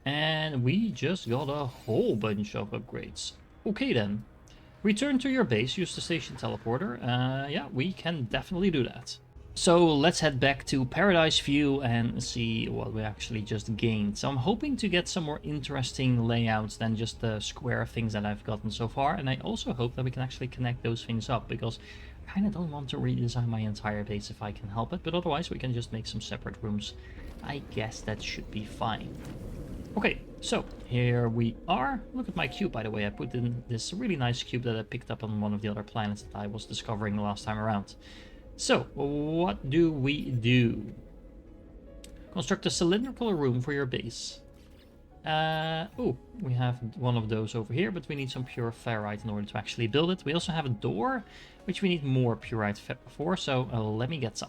And we just got a whole bunch of upgrades. Okay then. Return to your base, use the station teleporter. Yeah, we can definitely do that. So let's head back to Paradise View and see what we actually just gained. So I'm hoping to get some more interesting layouts than just the square things that I've gotten so far. And I also hope that we can actually connect those things up, because I kind of don't want to redesign my entire base if I can help it. But otherwise we can just make some separate rooms. I guess that should be fine. Okay, so here we are. Look at my cube, by the way. I put in this really nice cube that I picked up on one of the other planets that I was discovering the last time around. So, what do we do? Construct a cylindrical room for your base. Oh, we have one of those over here, but we need some pure ferrite in order to actually build it. We also have a door, which we need more purite for, so let me get some.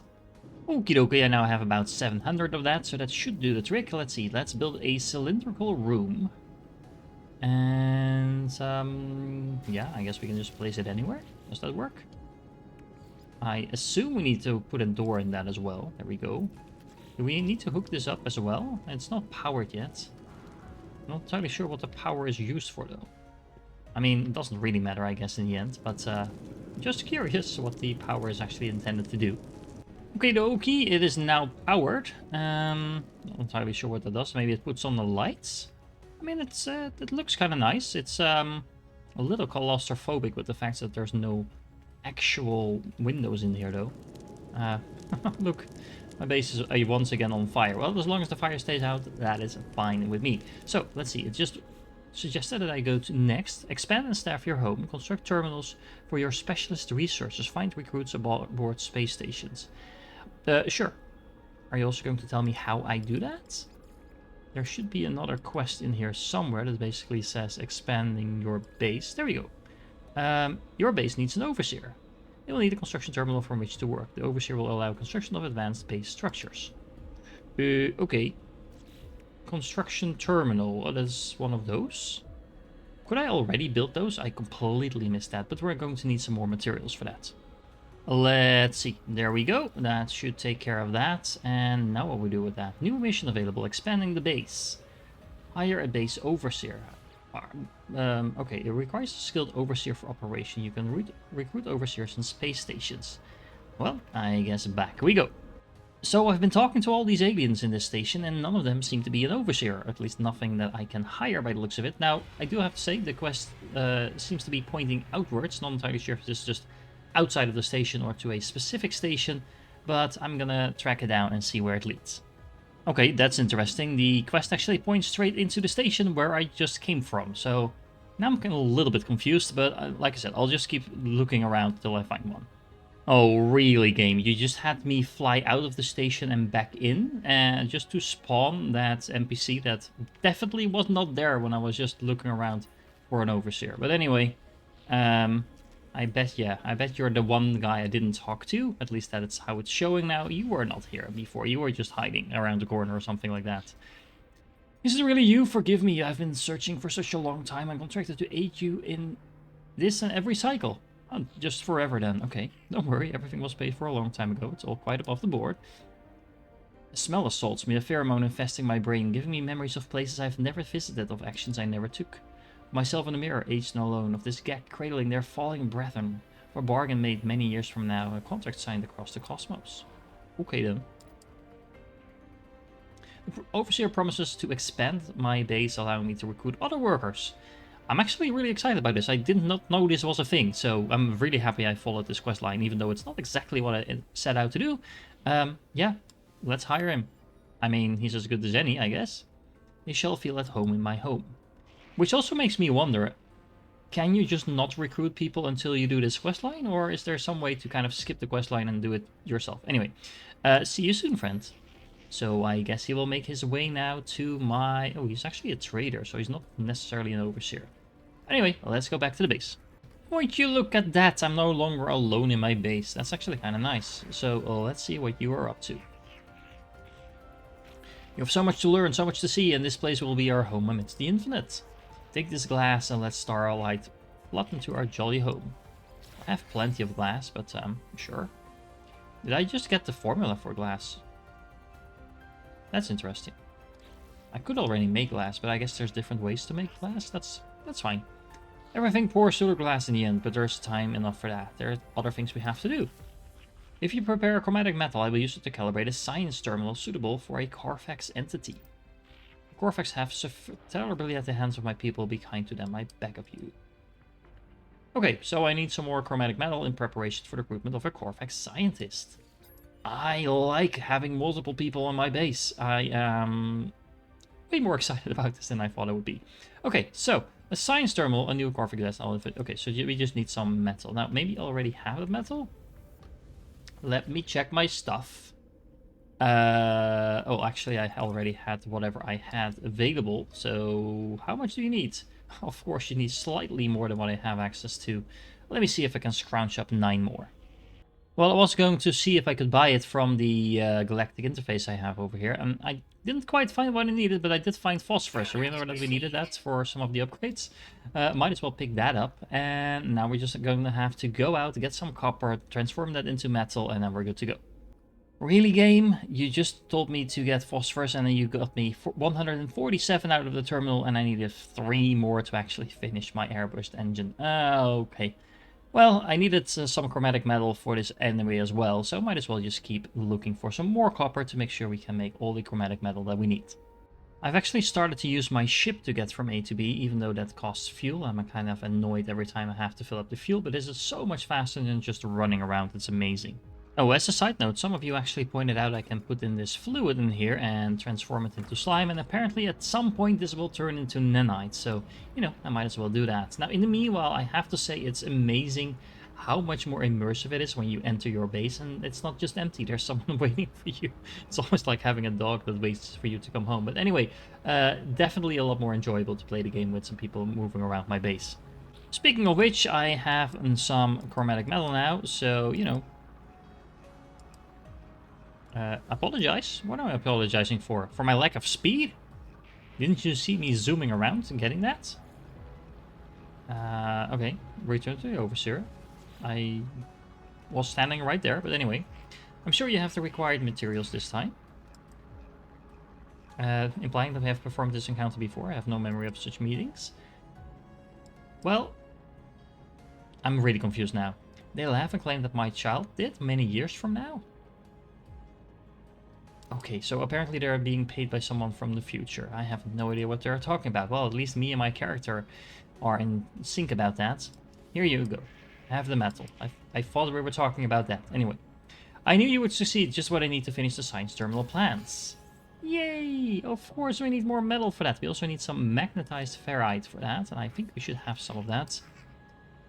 Okie dokie, I now have about 700 of that, so that should do the trick. Let's see, let's build a cylindrical room. And, yeah, I guess we can just place it anywhere. Does that work? I assume we need to put a door in that as well. There we go. Do we need to hook this up as well? It's not powered yet. I'm not entirely sure what the power is used for, though. I mean, it doesn't really matter, I guess, in the end. But just curious what the power is actually intended to do. Okay, dokie, it is now powered. Not entirely sure what that does. Maybe it puts on the lights? I mean, it looks kind of nice. It's a little claustrophobic with the fact that there's no actual windows in here, though. Look, my base is once again on fire. Well, as long as the fire stays out, that is fine with me. So, let's see. It just suggested that I go to next. Expand and staff your home. Construct terminals for your specialist researchers. Find recruits aboard space stations. Sure. Are you also going to tell me how I do that? There should be another quest in here somewhere that basically says expanding your base. There we go. Your base needs an overseer. You will need a construction terminal from which to work. The overseer will allow construction of advanced base structures. Okay. Construction terminal. That is one of those. Could I already build those? I completely missed that, but we're going to need some more materials for that. Let's see. There we go. That should take care of that. And now what we do with that? New mission available. Expanding the base. Hire a base overseer. Okay, it requires a skilled overseer for operation. You can recruit overseers in space stations. Well, I guess back we go. So I've been talking to all these aliens in this station, and none of them seem to be an overseer. At least nothing that I can hire by the looks of it. Now, I do have to say, the quest seems to be pointing outwards. Not entirely sure if this is just outside of the station or to a specific station, but I'm gonna track it down and see where it leads. Okay, that's interesting. The quest actually points straight into the station where I just came from, so now I'm kind of a little bit confused, but like I said, I'll just keep looking around till I find one. Oh, really, game? You just had me fly out of the station and back in, just to spawn that NPC that definitely was not there when I was just looking around for an overseer. But anyway, I bet you're the one guy I didn't talk to. At least that's how it's showing now. You were not here before. You were just hiding around the corner or something like that. This is really you. Forgive me. I've been searching for such a long time. I'm contracted to aid you in this and every cycle. Oh, just forever then. Okay, don't worry. Everything was paid for a long time ago. It's all quite above the board. The smell assaults me. A pheromone infesting my brain, giving me memories of places I've never visited, of actions I never took. Myself in the mirror, aged and alone, of this gag cradling their falling brethren, for a bargain made many years from now, a contract signed across the cosmos. Okay then. The overseer promises to expand my base, allowing me to recruit other workers. I'm actually really excited about this. I did not know this was a thing, so I'm really happy I followed this quest line, even though it's not exactly what I set out to do. Yeah, let's hire him. I mean, he's as good as any, I guess. He shall feel at home in my home. Which also makes me wonder, can you just not recruit people until you do this quest line, or is there some way to kind of skip the quest line and do it yourself? Anyway, see you soon, friend. So I guess he will make his way now to my... Oh, he's actually a trader, so he's not necessarily an overseer. Anyway, let's go back to the base. Would you look at that? I'm no longer alone in my base. That's actually kind of nice. So let's see what you are up to. You have so much to learn, so much to see, and this place will be our home amidst the infinite. Take this glass and let starlight flood into our jolly home. I have plenty of glass, but sure. Did I just get the formula for glass? That's interesting. I could already make glass, but I guess there's different ways to make glass. That's fine. Everything pours through the glass in the end, but there's time enough for that. There are other things we have to do. If you prepare a chromatic metal, I will use it to calibrate a science terminal suitable for a Carfax entity. Corvax have suffered terribly at the hands of my people. Be kind to them, I beg of you. Okay, so I need some more chromatic metal in preparation for the recruitment of a Corvax scientist. I like having multiple people on my base. I am way more excited about this than I thought I would be. Okay, so a science terminal, a new Corvax gas. Okay, so we just need some metal. Now, maybe I already have the metal? Let me check my stuff. Oh, actually, I already had whatever I had available. So, how much do you need? Of course, you need slightly more than what I have access to. Let me see if I can scrounge up 9 more. Well, I was going to see if I could buy it from the galactic interface I have over here. And I didn't quite find what I needed, but I did find phosphorus. So remember that we needed that for some of the upgrades. Might as well pick that up. And now we're just going to have to go out, get some copper, transform that into metal, and then we're good to go. Really, game? You just told me to get phosphorus and then you got me 147 out of the terminal and I needed 3 more to actually finish my airburst engine. Okay. Well, I needed some chromatic metal for this anyway as well, so might as well just keep looking for some more copper to make sure we can make all the chromatic metal that we need. I've actually started to use my ship to get from A to B, even though that costs fuel. I'm kind of annoyed every time I have to fill up the fuel, but this is so much faster than just running around. It's amazing. Oh, as a side note, some of you actually pointed out I can put in this fluid in here and transform it into slime, and apparently at some point this will turn into nanite, so, you know, I might as well do that. Now, in the meanwhile, I have to say it's amazing how much more immersive it is when you enter your base, and it's not just empty, there's someone waiting for you. It's almost like having a dog that waits for you to come home. But anyway, definitely a lot more enjoyable to play the game with some people moving around my base. Speaking of which, I have some chromatic metal now, so, you know, apologize? What am I apologizing for? For my lack of speed? Didn't you see me zooming around and getting that? Okay, return to the overseer. I was standing right there, but anyway. I'm sure you have the required materials this time. Implying that I have performed this encounter before. I have no memory of such meetings. Well, I'm really confused now. They'll have a claim that my child did many years from now? Okay, so apparently they're being paid by someone from the future. I have no idea what they're talking about. Well, at least me and my character are in sync about that. Here you go. Have the metal. I thought we were talking about that. Anyway, I knew you would succeed. Just what I need to finish the science terminal plans. Yay! Of course we need more metal for that. We also need some magnetized ferrite for that, and I think we should have some of that.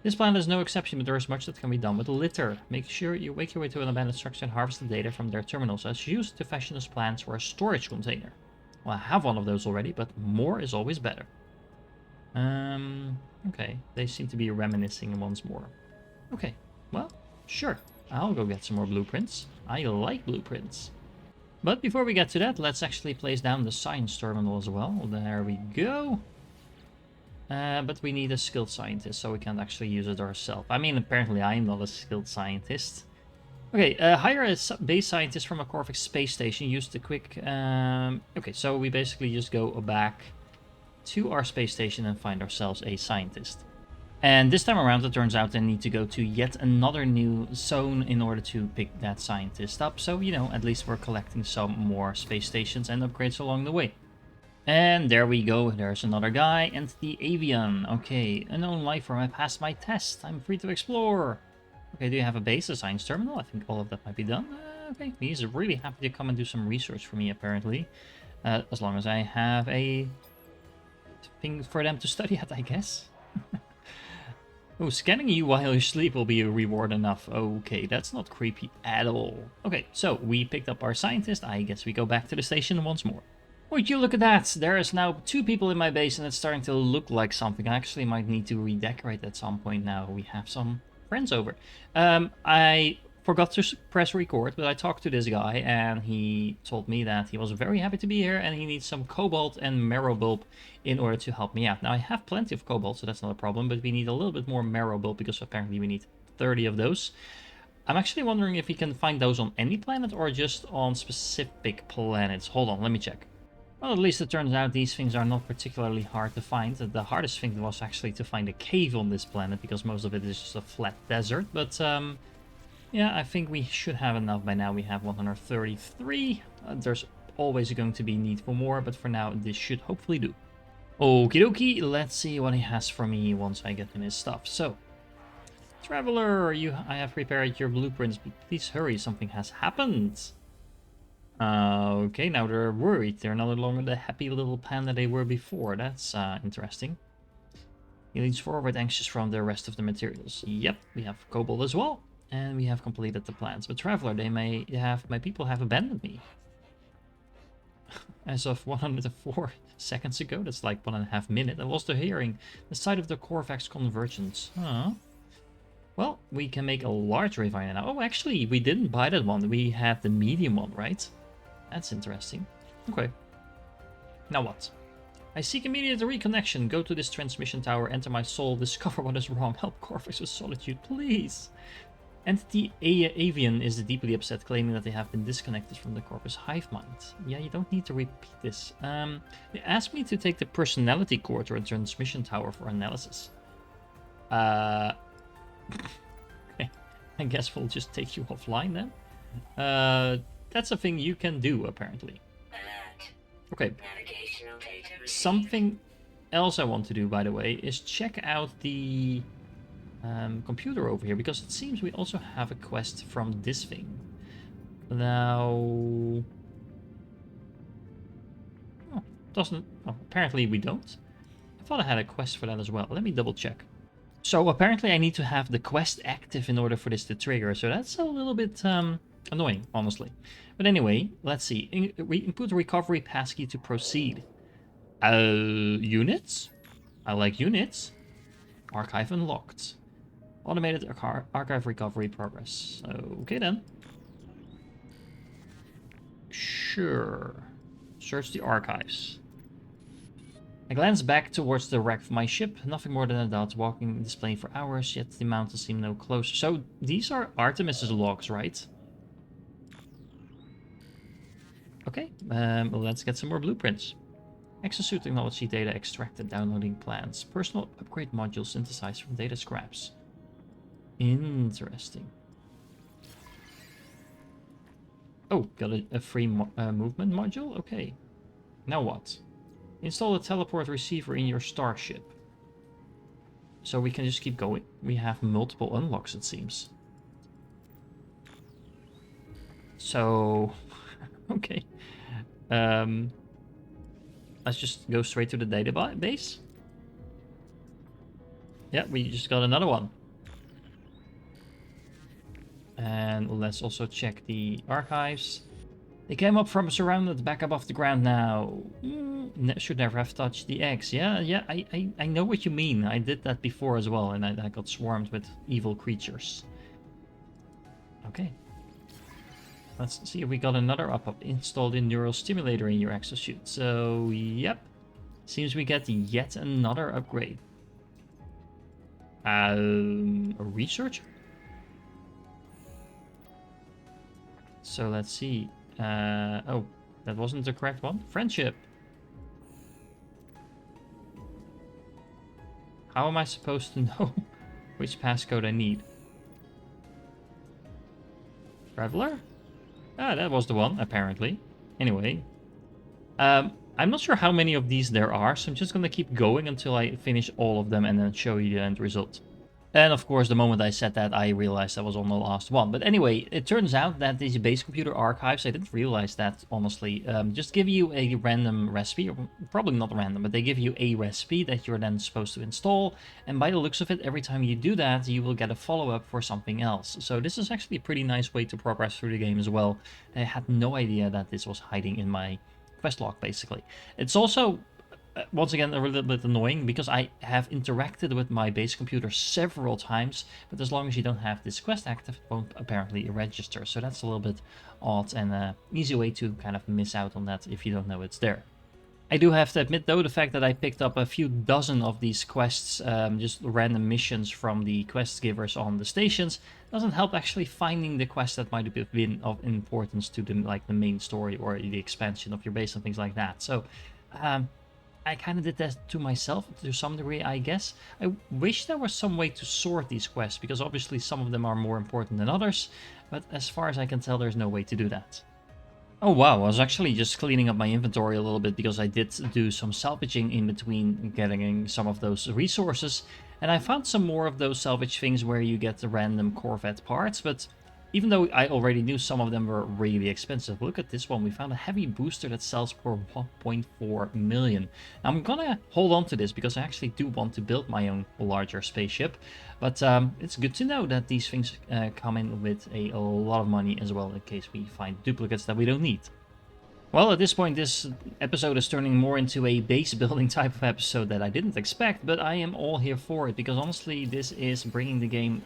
This plan is no exception, but there is much that can be done with litter. Make sure you make your way to an abandoned structure and harvest the data from their terminals as used to fashion those plans for a storage container. Well, I have one of those already, but more is always better. Okay, they seem to be reminiscing once more. Okay, well, sure. I'll go get some more blueprints. I like blueprints. But before we get to that, let's actually place down the science terminal as well. There we go. But we need a skilled scientist, so we can't actually use it ourselves. I mean, apparently I'm not a skilled scientist. Okay, hire a base scientist from a Corvax space station. Use the quick... Okay, so we basically just go back to our space station and find ourselves a scientist. And this time around, it turns out I need to go to yet another new zone in order to pick that scientist up. So, you know, at least we're collecting some more space stations and upgrades along the way. And there we go, there's another guy, and the avian. Okay, unknown life form, I passed my test, I'm free to explore. Okay, do you have a base, a science terminal? I think all of that might be done. Okay, he's really happy to come and do some research for me, apparently. As long as I have a thing for them to study at, I guess. Oh, scanning you while you sleep will be a reward enough. Okay, that's not creepy at all. Okay, so we picked up our scientist. I guess we go back to the station once more. Would you look at that? There is now 2 people in my base and it's starting to look like something. I actually might need to redecorate at some point now. We have some friends over. I forgot to press record, but I talked to this guy and he told me that he was very happy to be here and he needs some cobalt and marrow bulb in order to help me out. Now I have plenty of cobalt, so that's not a problem, but we need a little bit more marrow bulb because apparently we need 30 of those. I'm actually wondering if we can find those on any planet or just on specific planets. Hold on, let me check. Well, at least it turns out these things are not particularly hard to find. The hardest thing was actually to find a cave on this planet, because most of it is just a flat desert. But, yeah, I think we should have enough by now. We have 133. There's always going to be need for more, but for now, this should hopefully do. Okie dokie, let's see what he has for me once I get him his stuff. So, Traveler, I have prepared your blueprints, but please hurry, something has happened. Okay, now they're worried. They're no longer the happy little panda they were before. That's interesting. He leans forward, anxious from the rest of the materials. Yep, we have cobalt as well. And we have completed the plans. But Traveler, my people have abandoned me. As of 104 seconds ago, that's like 1.5 minutes, I lost the hearing. The site of the Corvax convergence. Huh. Well, we can make a large refiner now. Oh, actually, we didn't buy that one. We had the medium one, right? That's interesting. Okay. Now what? I seek immediate reconnection. Go to this transmission tower, enter my soul, discover what is wrong. Help Corvax with solitude, please. Entity Avian is deeply upset, claiming that they have been disconnected from the Corpus hive mind. Yeah, you don't need to repeat this. They asked me to take the personality core to a transmission tower for analysis. Okay. I guess we'll just take you offline then. That's a thing you can do, apparently. Okay. Something else I want to do, by the way, is check out the computer over here, because it seems we also have a quest from this thing. Now... Oh, doesn't... Oh, apparently we don't. I thought I had a quest for that as well. Let me double check. So apparently I need to have the quest active in order for this to trigger, so that's a little bit annoying, honestly. But anyway, let's see. Input recovery passkey to proceed. Units? I like units. Archive unlocked. Automated archive recovery progress. Okay then. Sure. Search the archives. I glance back towards the wreck of my ship. Nothing more than a dot, walking this plane for hours, yet the mountains seem no closer. So these are Artemis's logs, right? Okay, let's get some more blueprints. Exosuit technology data extracted, downloading plans. Personal upgrade module synthesized from data scraps. Interesting. Oh, got a free movement module? Okay. Now what? Install a teleport receiver in your starship. So we can just keep going. We have multiple unlocks, it seems. So... okay. Let's just go straight to the database. Yeah, we just got another one. And let's also check the archives. They came up from surrounded back above the ground now. Should never have touched the eggs. Yeah, I know what you mean. I did that before as well, and I got swarmed with evil creatures. Okay. Let's see if we got another up installed in neural stimulator in your exosuit. So, yep. Seems we get yet another upgrade. A researcher? So let's see. Oh, that wasn't the correct one. Friendship. How am I supposed to know which passcode I need? Traveler? Ah, that was the one, apparently. Anyway. I'm not sure how many of these there are, so I'm just going to keep going until I finish all of them and then show you the end result. And of course, the moment I said that, I realized I was on the last one. But anyway, it turns out that these base computer archives, I didn't realize that, honestly, just give you a random recipe, or probably not random, but they give you a recipe that you're then supposed to install. And by the looks of it, every time you do that, you will get a follow-up for something else. So this is actually a pretty nice way to progress through the game as well. I had no idea that this was hiding in my quest log, basically. It's also once again, a little bit annoying because I have interacted with my base computer several times, but as long as you don't have this quest active, it won't apparently register. So that's a little bit odd and an easy way to kind of miss out on that if you don't know it's there. I do have to admit, though, the fact that I picked up a few dozen of these quests, just random missions from the quest givers on the stations, doesn't help actually finding the quests that might have been of importance to the, like, the main story or the expansion of your base and things like that. So, I kind of did that to myself to some degree, I guess. I wish there was some way to sort these quests, because obviously some of them are more important than others, but as far as I can tell, there's no way to do that. Oh wow, I was actually just cleaning up my inventory a little bit because I did do some salvaging in between getting some of those resources, and I found some more of those salvage things where you get the random Corvette parts, but even though I already knew some of them were really expensive, look at this one. We found a heavy booster that sells for 1.4 million. Now, I'm gonna hold on to this because I actually do want to build my own larger spaceship. But it's good to know that these things come in with a lot of money as well in case we find duplicates that we don't need. Well, at this point, this episode is turning more into a base building type of episode that I didn't expect, but I am all here for it because honestly, this is bringing the game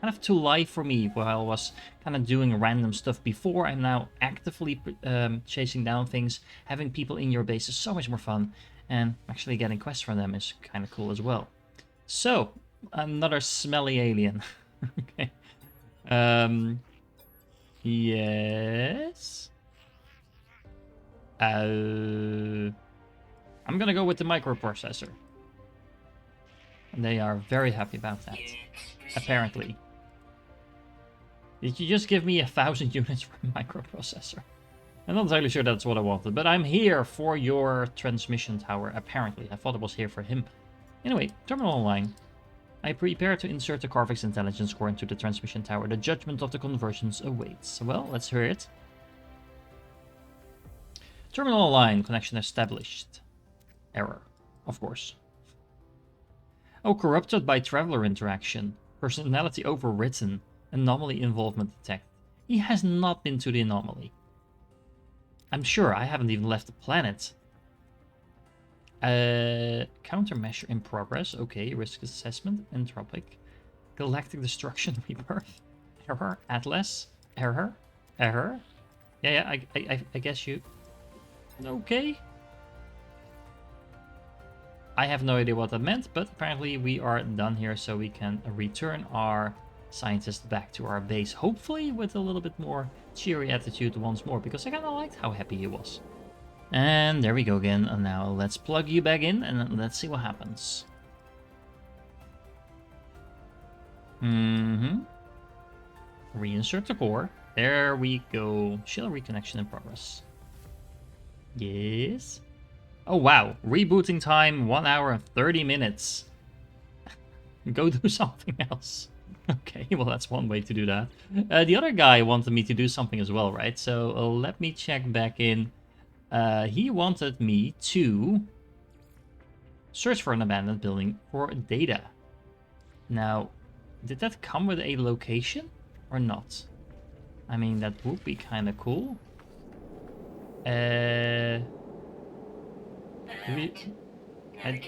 kind of to life for me. While I was kind of doing random stuff before, I'm now actively chasing down things. Having people in your base is so much more fun, and actually getting quests from them is kind of cool as well. So, another smelly alien. Okay. Yes. I'm gonna go with the microprocessor. And they are very happy about that, apparently. Did you just give me 1,000 units for a microprocessor? I'm not entirely sure that's what I wanted, but I'm here for your transmission tower, apparently. I thought it was here for him. Anyway, terminal online. I prepare to insert the Carvix intelligence core into the transmission tower. The judgment of the conversions awaits. Well, let's hear it. Terminal online. Connection established. Error, of course. Oh, corrupted by traveler interaction. Personality overwritten. Anomaly involvement detected. He has not been to the anomaly. I'm sure I haven't even left the planet. Countermeasure in progress. Okay, risk assessment. Entropic. Galactic destruction rebirth. Error. Atlas. Error. Error. Yeah, I guess you... Okay. I have no idea what that meant, but apparently we are done here, so we can return our scientist back to our base, hopefully with a little bit more cheery attitude once more, because I kind of liked how happy he was. And there we go again, and now let's plug you back in and let's see what happens. Reinsert the core. There we go. Shell reconnection in progress. Yes. Oh wow, rebooting time 1 hour and 30 minutes. Go do something else. Okay, well that's one way to do that. The other guy wanted me to do something as well, right? So let me check back in. He wanted me to search for an abandoned building for data. Now, did that come with a location or not? I mean, that would be kind of cool. I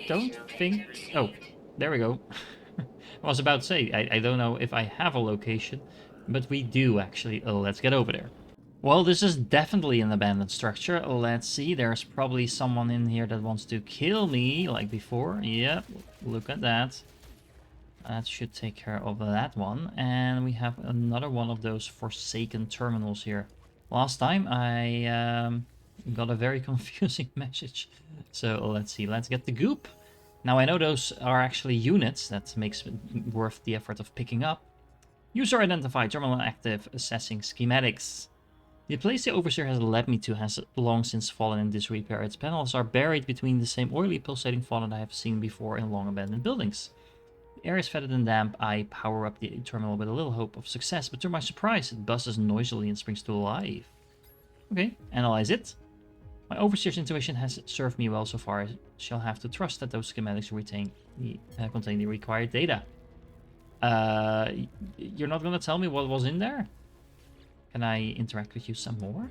don't think... Oh, there we go. I was about to say, I don't know if I have a location, but we do actually. Oh, let's get over there. Well, this is definitely an abandoned structure. Let's see, there's probably someone in here that wants to kill me, like before. Yep, look at that. That should take care of that one. And we have another one of those forsaken terminals here. Last time I got a very confusing message. So let's see, let's get the goop. Now I know those are actually units, that makes it worth the effort of picking up. User identified, terminal active, assessing schematics. The place the Overseer has led me to has long since fallen in disrepair. Its panels are buried between the same oily, pulsating fauna I have seen before in long abandoned buildings. The air is fetid and damp. I power up the terminal with a little hope of success, but to my surprise, it buzzes noisily and springs to life. Okay, analyze it. My Overseer's intuition has served me well so far. I shall have to trust that those schematics contain the required data. You're not gonna tell me what was in there? Can I interact with you some more?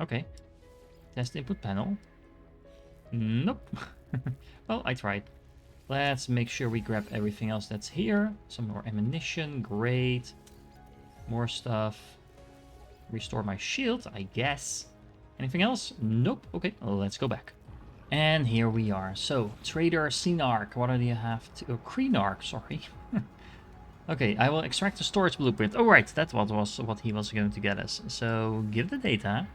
Okay. Test input panel. Nope. Well, I tried. Let's make sure we grab everything else that's here. Some more ammunition. Great. More stuff. Restore my shield, I guess. Anything else? Nope. Okay, let's go back. And here we are. So, Trader Sinark. What do you have to... Oh, Kreenark, sorry. Okay, I will extract the storage blueprint. Oh, right, that was what he was going to get us. So, give the data.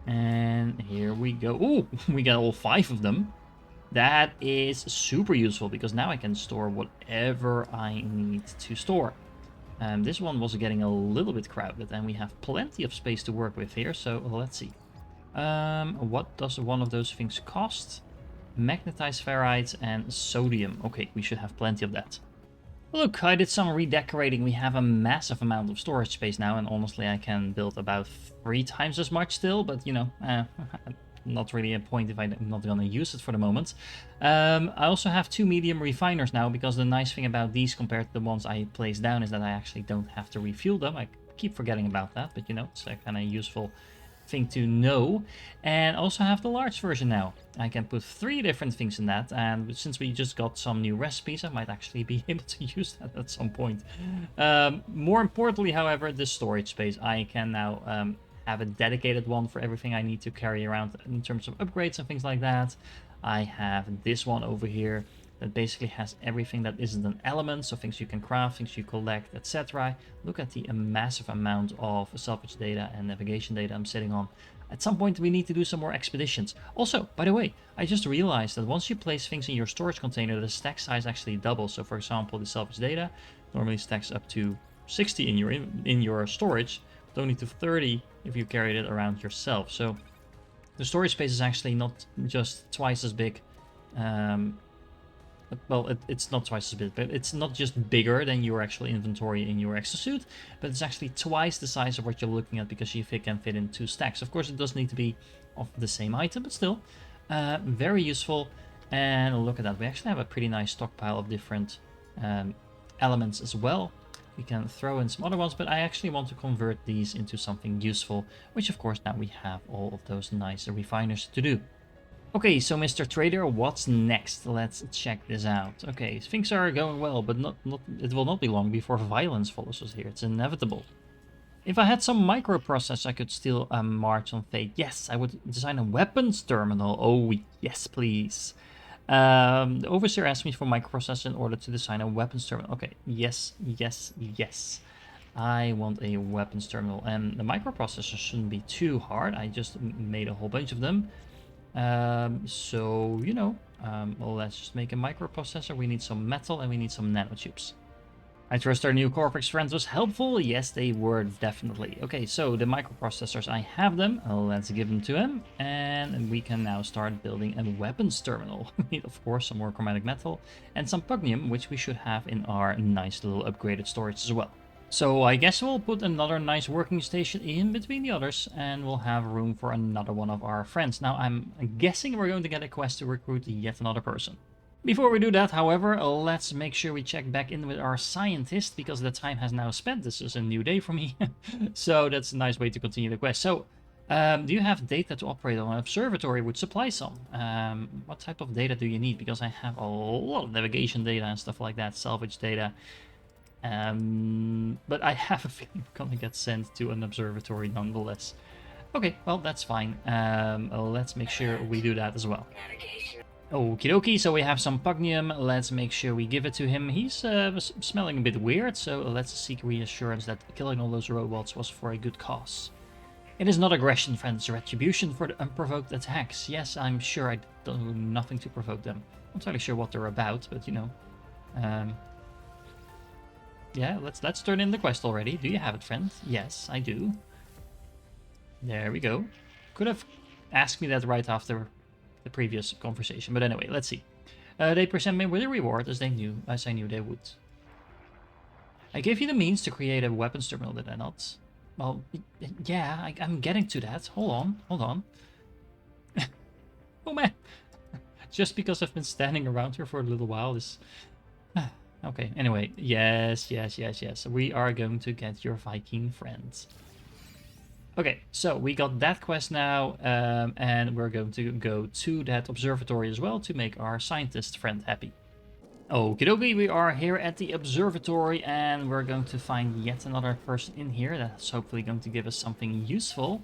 And here we go. Oh, we got all 5 of them. That is super useful, because now I can store whatever I need to store. This one was getting a little bit crowded, and we have plenty of space to work with here, so let's see. What does one of those things cost? Magnetized ferrite and sodium. Okay, we should have plenty of that. Look, I did some redecorating. We have a massive amount of storage space now, and honestly, I can build about 3 times as much still, but you know, not really a point if I'm not going to use it for the moment. I also have 2 medium refiners now, because the nice thing about these compared to the ones I placed down is that I actually don't have to refuel them. I keep forgetting about that, but you know, it's a kind of useful thing to know. And also have the large version now. I can put 3 different things in that, and since we just got some new recipes, I might actually be able to use that at some point. More importantly, however, the storage space. I can now have a dedicated one for everything I need to carry around in terms of upgrades and things like that. I have this one over here that basically has everything that isn't an element, so things you can craft, things you collect, etc. Look at the massive amount of salvage data and navigation data I'm sitting on. At some point we need to do some more expeditions. Also, by the way, I just realized that once you place things in your storage container, the stack size actually doubles. So for example, the salvage data normally stacks up to 60 in your storage, but only to 30 if you carried it around yourself. So the storage space is actually not just twice as big. Well, it's not twice as big, but it's not just bigger than your actual inventory in your exosuit, but it's actually twice the size of what you're looking at, because you can fit in 2 stacks. Of course, it does need to be of the same item, but still, very useful. And look at that, we actually have a pretty nice stockpile of different elements as well. We can throw in some other ones, but I actually want to convert these into something useful, which of course now we have all of those nice refiners to do. Okay, so Mr. Trader, what's next? Let's check this out. Okay, things are going well, but it will not be long before violence follows us here. It's inevitable. If I had some microprocessor, I could steal a march on fate. Yes, I would design a weapons terminal. Oh, yes, please. The Overseer asked me for microprocessor in order to design a weapons terminal. Okay, yes, yes, yes. I want a weapons terminal, and the microprocessor shouldn't be too hard. I just made a whole bunch of them. So, you know, let's just make a microprocessor. We need some metal and we need some nanotubes. I trust our new Cortex friends was helpful. Yes, they were definitely. Okay, so the microprocessors, I have them. Let's give them to him. And we can now start building a weapons terminal. We need, of course, some more chromatic metal and some pugnium, which we should have in our nice little upgraded storage as well. So I guess we'll put another nice working station in between the others, and we'll have room for another one of our friends. Now I'm guessing we're going to get a quest to recruit yet another person. Before we do that, however, let's make sure we check back in with our scientist, because the time has now spent. This is a new day for me, so that's a nice way to continue the quest. So, do you have data to operate on? An observatory would supply some. What type of data do you need? Because I have a lot of navigation data and stuff like that, salvage data. But I have a feeling we're gonna get sent to an observatory nonetheless. Okay, well, that's fine. Let's make sure we do that as well. Okie dokie, so we have some pugnium. Let's make sure we give it to him. He's smelling a bit weird, so let's seek reassurance that killing all those robots was for a good cause. It is not aggression, friends. Retribution for the unprovoked attacks. Yes, I'm sure I do nothing to provoke them. I'm not entirely sure what they're about, but you know. Yeah, let's turn in the quest already. Do you have it, friend? Yes, I do. There we go. Could have asked me that right after the previous conversation, but anyway, let's see. They present me with a reward as I knew they would. I gave you the means to create a weapons terminal, did I not? Well, yeah, I'm getting to that. Hold on. Oh man, just because I've been standing around here for a little while, this. Okay, anyway, yes. We are going to get your Viking friends. Okay, so we got that quest now, and we're going to go to that observatory as well to make our scientist friend happy. Okie dokie, we are here at the observatory, and we're going to find yet another person in here that's hopefully going to give us something useful.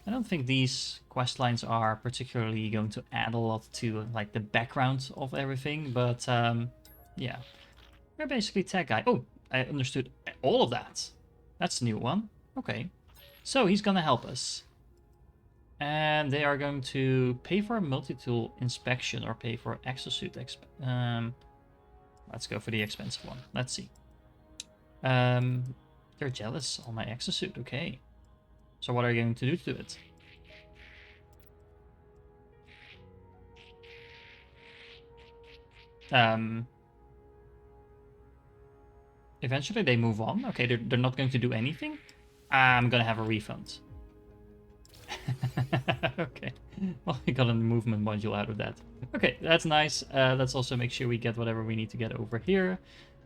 I don't think these quest lines are particularly going to add a lot to like the background of everything, but yeah. We're basically tech guy. Oh, I understood all of that. That's a new one. Okay. So he's gonna help us. And they are going to pay for a multi-tool inspection or pay for exosuit. Let's go for the expensive one. Let's see. They're jealous on my exosuit. Okay. So what are you going to do to it? Eventually they move on. Okay, they're not going to do anything. I'm gonna have a refund. Okay. Well, we got a movement module out of that. Okay, that's nice. Let's also make sure we get whatever we need to get over here.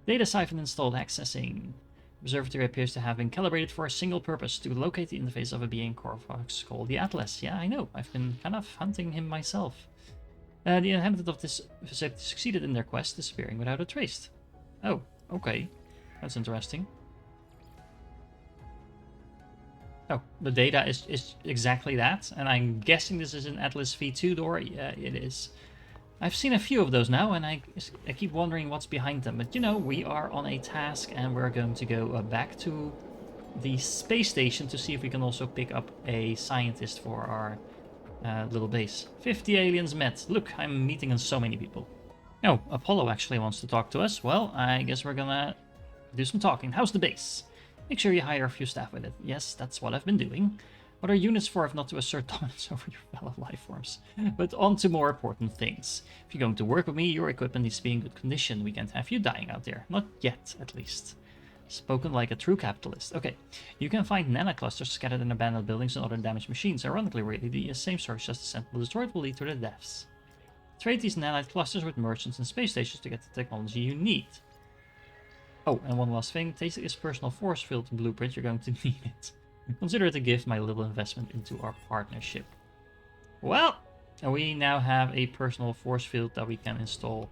Data siphon installed accessing. Observatory appears to have been calibrated for a single purpose, to locate the interface of a being Corvax called the Atlas. Yeah, I know. I've been kind of hunting him myself. The inhabitants of this facility succeeded in their quest, disappearing without a trace. Oh, okay. That's interesting. Oh, the data is exactly that, and I'm guessing this is an Atlas V2 door. Yeah, it is. I've seen a few of those now, and I keep wondering what's behind them. But you know, we are on a task, and we're going to go back to the space station to see if we can also pick up a scientist for our little base. 50 aliens met. Look, I'm meeting so many people. Oh, Apollo actually wants to talk to us. Well, I guess we're gonna do some talking. How's the base? Make sure you hire a few staff with it. Yes, that's what I've been doing. What are units for if not to assert dominance over your fellow life forms? But on to more important things. If you're going to work with me, your equipment needs to be in good condition. We can't have you dying out there. Not yet, at least. Spoken like a true capitalist. Okay, you can find nanoclusters scattered in abandoned buildings and other damaged machines. Ironically, really, the same source as the Sentinel destroyed will lead to their deaths. Trade these nanite clusters with merchants and space stations to get the technology you need. Oh, and one last thing, take this personal force field blueprint, you're going to need it. Consider it a gift, my little investment into our partnership. Well, we now have a personal force field that we can install.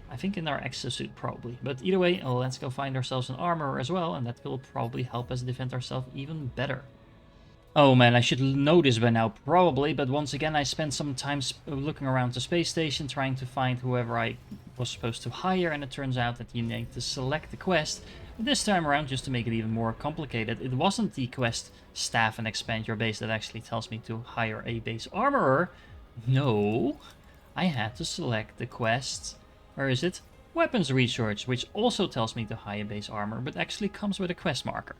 I think in our exosuit probably. But either way, let's go find ourselves an armorer as well, and that will probably help us defend ourselves even better. Oh man, I should know this by now, probably, but once again I spent some time looking around the space station trying to find whoever I was supposed to hire, and it turns out that you need to select the quest. But this time around, just to make it even more complicated, it wasn't the quest staff and expand your base that actually tells me to hire a base armorer. No, I had to select the quest, where is it? Weapons research, which also tells me to hire base armor, but actually comes with a quest marker.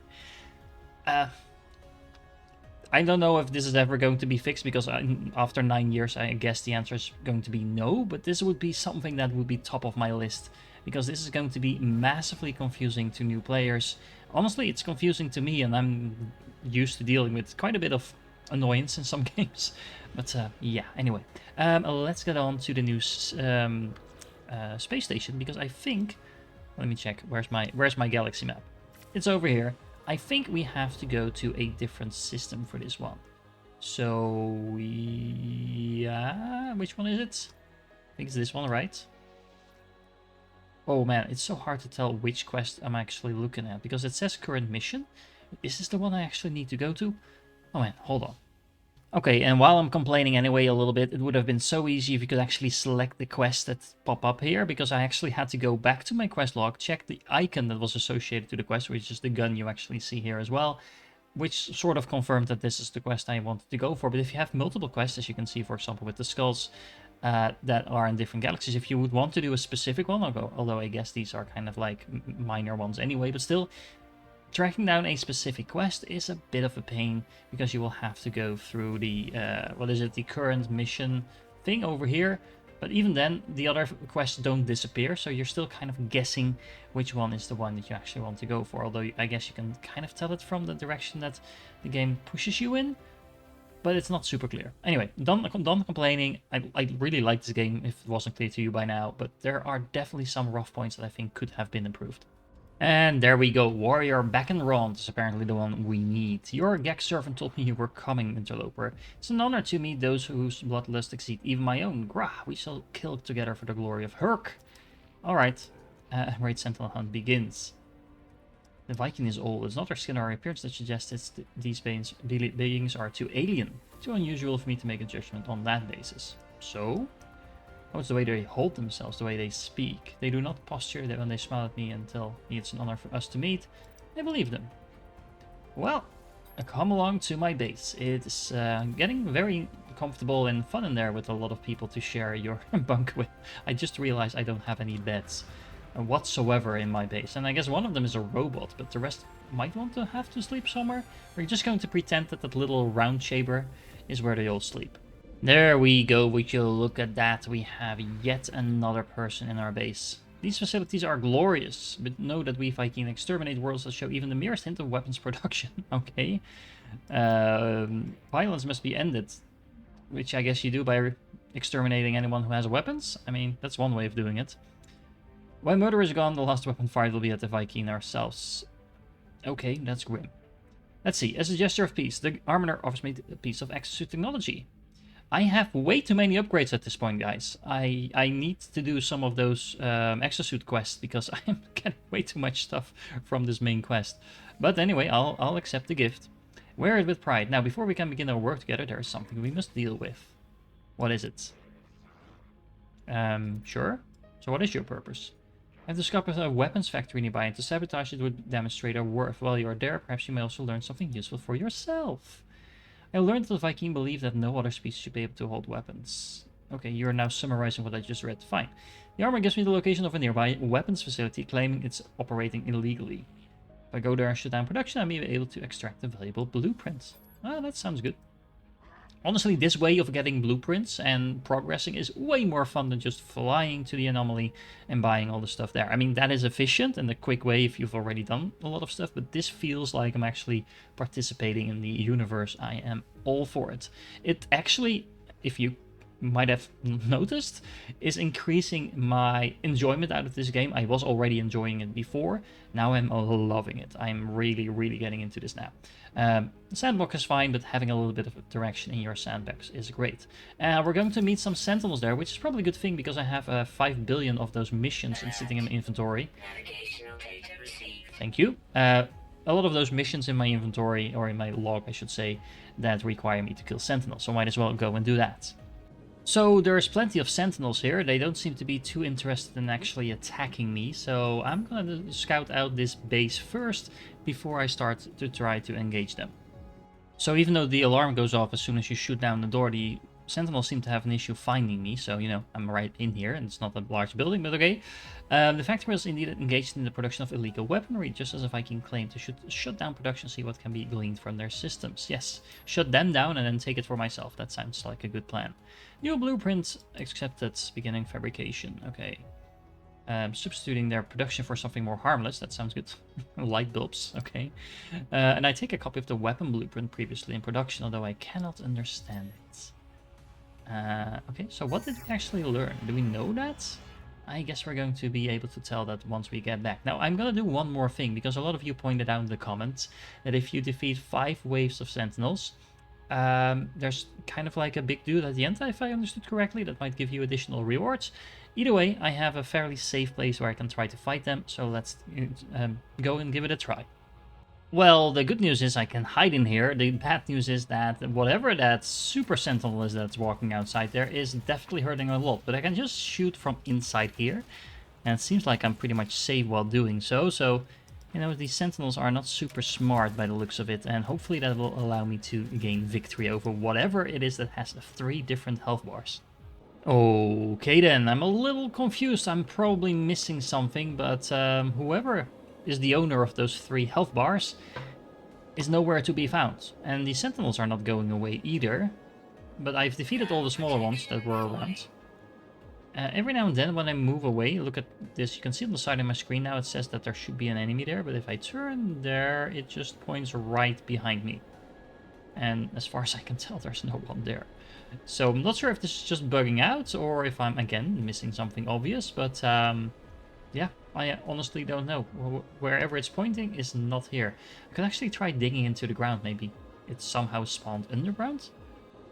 I don't know if this is ever going to be fixed, because after 9 years I guess the answer is going to be no, but this would be something that would be top of my list, because this is going to be massively confusing to new players. Honestly, it's confusing to me, and I'm used to dealing with quite a bit of annoyance in some games. But yeah, anyway, let's get on to the new space station, because I think, let me check, where's my galaxy map? It's over here. I think we have to go to a different system for this one. So, yeah, which one is it? I think it's this one, right? Oh man, it's so hard to tell which quest I'm actually looking at, because it says current mission. Is this the one I actually need to go to? Oh man, hold on. Okay, and while I'm complaining anyway a little bit, it would have been so easy if you could actually select the quests that pop up here, because I actually had to go back to my quest log, check the icon that was associated to the quest, which is the gun you actually see here as well, which sort of confirmed that this is the quest I wanted to go for. But if you have multiple quests, as you can see, for example, with the skulls, that are in different galaxies. If you would want to do a specific one, although I guess these are kind of like minor ones anyway, but still, tracking down a specific quest is a bit of a pain because you will have to go through the, the current mission thing over here. But even then, the other quests don't disappear, so you're still kind of guessing which one is the one that you actually want to go for. Although I guess you can kind of tell it from the direction that the game pushes you in, but it's not super clear. Anyway, done complaining. I really like this game if it wasn't clear to you by now, but there are definitely some rough points that I think could have been improved. And there we go, Warrior back and Rond is apparently the one we need. Your Gex servant told me you were coming, interloper. It's an honor to meet those whose bloodlust exceed even my own. Grah, we shall kill together for the glory of Herc. Alright, Raid Sentinel Hunt begins. The Viking is old. It's not their skin or appearance that suggests these beings are too alien. Too unusual for me to make a judgment on that basis. So? Oh, it's the way they hold themselves, the way they speak. They do not posture when they smile at me and tell me it's an honor for us to meet. I believe them. Well, come along to my base. It's getting very comfortable and fun in there with a lot of people to share your bunk with. I just realized I don't have any beds whatsoever in my base. And I guess one of them is a robot, but the rest might want to have to sleep somewhere. We're just going to pretend that that little round chamber is where they all sleep. There we go, would you look at that, we have yet another person in our base. These facilities are glorious, but know that we Viking exterminate worlds that show even the merest hint of weapons production. Okay. Violence must be ended, which I guess you do by exterminating anyone who has weapons. I mean, that's one way of doing it. When murder is gone, the last weapon fight will be at the Viking ourselves. Okay, that's grim. Let's see, as a gesture of peace, the Armorer offers me a piece of exosuit technology. I have way too many upgrades at this point, guys. I need to do some of those exosuit quests because I'm getting way too much stuff from this main quest. But anyway, I'll accept the gift. Wear it with pride. Now, before we can begin our work together, there is something we must deal with. What is it? Sure. So what is your purpose? I've discovered a weapons factory nearby, and to sabotage it would demonstrate our worth. While you are there, perhaps you may also learn something useful for yourself. I learned that the Viking believe that no other species should be able to hold weapons. Okay, you're now summarizing what I just read. Fine. The armor gives me the location of a nearby weapons facility, claiming it's operating illegally. If I go there and shut down production, I may be able to extract a valuable blueprint. Ah, that sounds good. Honestly, this way of getting blueprints and progressing is way more fun than just flying to the anomaly and buying all the stuff there. I mean, that is efficient and a quick way if you've already done a lot of stuff, but this feels like I'm actually participating in the universe. I am all for it. It actually, if you might have noticed, is increasing my enjoyment out of this game. I was already enjoying it before. Now I'm loving it. I'm really, really getting into this now. The sandbox is fine, but having a little bit of a direction in your sandbox is great. We're going to meet some sentinels there, which is probably a good thing because I have 5 billion of those missions sitting in my inventory. Thank you. A lot of those missions in my inventory, or in my log I should say, that require me to kill sentinels, so I might as well go and do that. So there's plenty of sentinels here. They don't seem to be too interested in actually attacking me, so I'm gonna scout out this base first before I start to try to engage them. So even though the alarm goes off as soon as you shoot down the door, the sentinels seem to have an issue finding me, so, you know, I'm right in here, and it's not a large building, but okay. The factory is indeed engaged in the production of illegal weaponry, just as a Viking claimed to shut down production, see what can be gleaned from their systems. Yes, shut them down and then take it for myself. That sounds like a good plan. New blueprint accepted, beginning fabrication. Okay. Substituting their production for something more harmless. That sounds good. Light bulbs. Okay. And I take a copy of the weapon blueprint previously in production, although I cannot understand it. Okay, so what did we actually learn? Do we know that? I guess we're going to be able to tell that once we get back. Now, I'm going to do one more thing, because a lot of you pointed out in the comments that if you defeat 5 waves of sentinels, there's kind of like a big dude at the end, if I understood correctly, that might give you additional rewards. Either way, I have a fairly safe place where I can try to fight them, so let's go and give it a try. Well, the good news is I can hide in here. The bad news is that whatever that super sentinel is that's walking outside there is definitely hurting a lot. But I can just shoot from inside here. And it seems like I'm pretty much safe while doing so. So, you know, these sentinels are not super smart by the looks of it. And hopefully that will allow me to gain victory over whatever it is that has 3 different health bars. Okay then, I'm a little confused. I'm probably missing something, but whoever is the owner of those 3 health bars is nowhere to be found. And the sentinels are not going away either, but I've defeated all the smaller ones that were around. Every now and then when I move away, look at this, you can see on the side of my screen now it says that there should be an enemy there, but if I turn there, it just points right behind me. And as far as I can tell, there's no one there. So I'm not sure if this is just bugging out or if I'm, again, missing something obvious, but yeah, I honestly don't know. Wherever it's pointing is not here. I could actually try digging into the ground, maybe it's somehow spawned underground?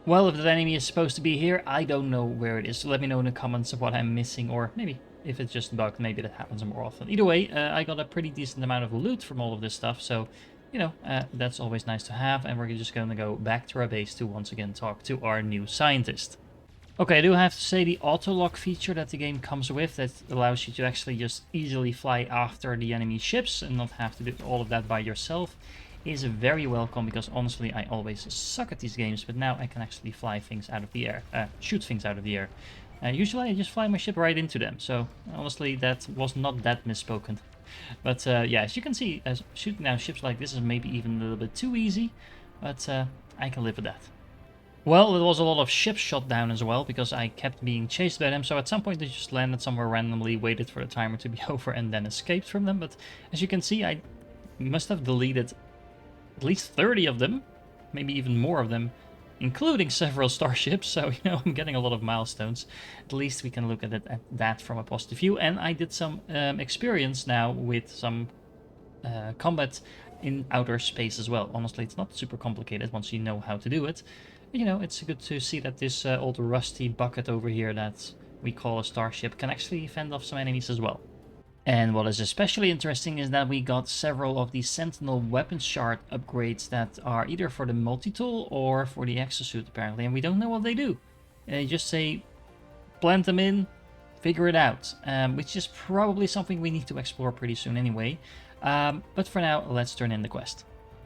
Well, if that enemy is supposed to be here, I don't know where it is. So let me know in the comments of what I'm missing, or maybe if it's just bugged, maybe that happens more often. Either way, I got a pretty decent amount of loot from all of this stuff, so, you know, that's always nice to have. And we're just going to go back to our base to once again talk to our new scientist. Okay, I do have to say the auto-lock feature that the game comes with that allows you to actually just easily fly after the enemy ships and not have to do all of that by yourself is very welcome, because honestly I always suck at these games, but now I can actually fly things out of the air, shoot things out of the air. Usually I just fly my ship right into them, so honestly that was not that misspoken. But yeah, as you can see, shooting down ships like this is maybe even a little bit too easy, but I can live with that. Well, there was a lot of ships shot down as well, because I kept being chased by them, so at some point they just landed somewhere randomly, waited for the timer to be over, and then escaped from them. But as you can see, I must have deleted at least 30 of them, maybe even more of them, including several starships, so, you know, I'm getting a lot of milestones. At least we can look at that from a positive view, and I did some experience now with some combat in outer space as well. Honestly, it's not super complicated once you know how to do it. But, you know, it's good to see that this old rusty bucket over here that we call a starship can actually fend off some enemies as well. And what is especially interesting is that we got several of the Sentinel weapon shard upgrades that are either for the multi-tool or for the exosuit apparently, and we don't know what they do. You just say, plant them in, figure it out, which is probably something we need to explore pretty soon anyway. But for now, let's turn in the quest.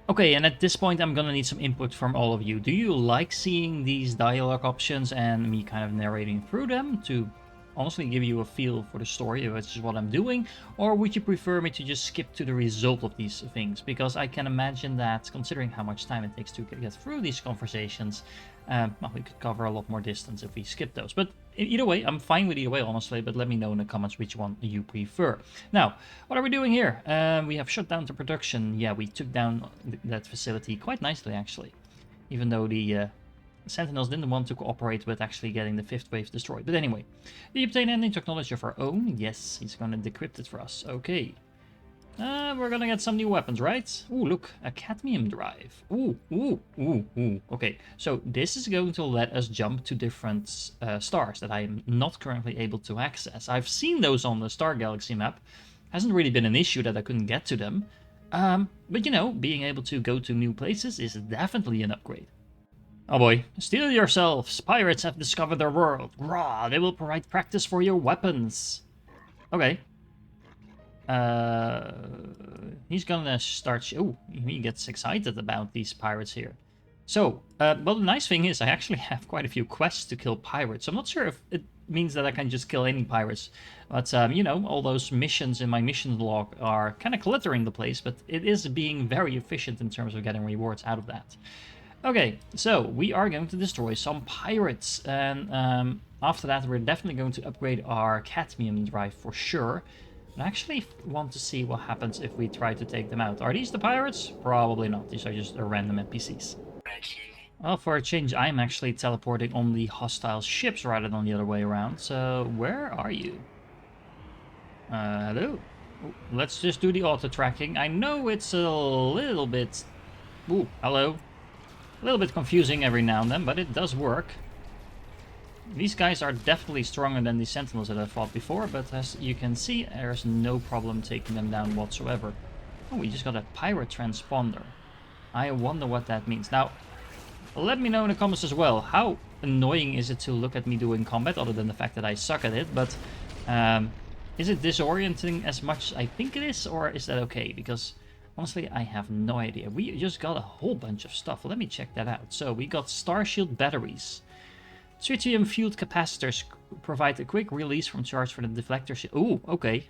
Okay, and at this point I'm gonna need some input from all of you. Do you like seeing these dialogue options and me kind of narrating through them to honestly give you a feel for the story, which is what I'm doing, or would you prefer me to just skip to the result of these things? Because I can imagine that, considering how much time it takes to get through these conversations, well, we could cover a lot more distance if we skip those. But either way, I'm fine with either way, honestly, but let me know in the comments which one you prefer. Now, what are we doing here? We have shut down the production. Yeah, we took down that facility quite nicely, actually, even though the Sentinels didn't want to cooperate with actually getting the 5th wave destroyed. But anyway, we obtain any technology of our own. Yes, he's going to decrypt it for us. Okay. We're going to get some new weapons, right? Ooh, look, a cadmium drive. Ooh, ooh, ooh, ooh. Okay, so this is going to let us jump to different stars that I am not currently able to access. I've seen those on the Star Galaxy map. Hasn't really been an issue that I couldn't get to them. But you know, being able to go to new places is definitely an upgrade. Oh boy. Steel yourselves! Pirates have discovered their world. Rah! They will provide practice for your weapons. Okay. He's gonna start... Oh, he gets excited about these pirates here. So, well, the nice thing is I actually have quite a few quests to kill pirates. I'm not sure if it means that I can just kill any pirates. But, you know, all those missions in my mission log are kind of cluttering the place, but it is being very efficient in terms of getting rewards out of that. Okay, so we are going to destroy some pirates, and after that we're definitely going to upgrade our cadmium drive for sure. I actually want to see what happens if we try to take them out. Are these the pirates? Probably not, these are just random NPCs. Well, for a change, I'm actually teleporting on the hostile ships rather than the other way around, so where are you? Hello? Ooh, let's just do the auto-tracking. I know it's a little bit... Ooh, hello. A little bit confusing every now and then, but it does work. These guys are definitely stronger than the Sentinels that I fought before, but as you can see, there's no problem taking them down whatsoever. Oh, we just got a pirate transponder. I wonder what that means. Now, let me know in the comments as well, how annoying is it to look at me doing combat, other than the fact that I suck at it, but is it disorienting as much as I think it is, or is that okay? Because honestly, I have no idea. We just got a whole bunch of stuff. Let me check that out. So we got Starshield batteries. Tritium-fueled capacitors provide a quick release from charge for the deflector shield. Ooh, okay.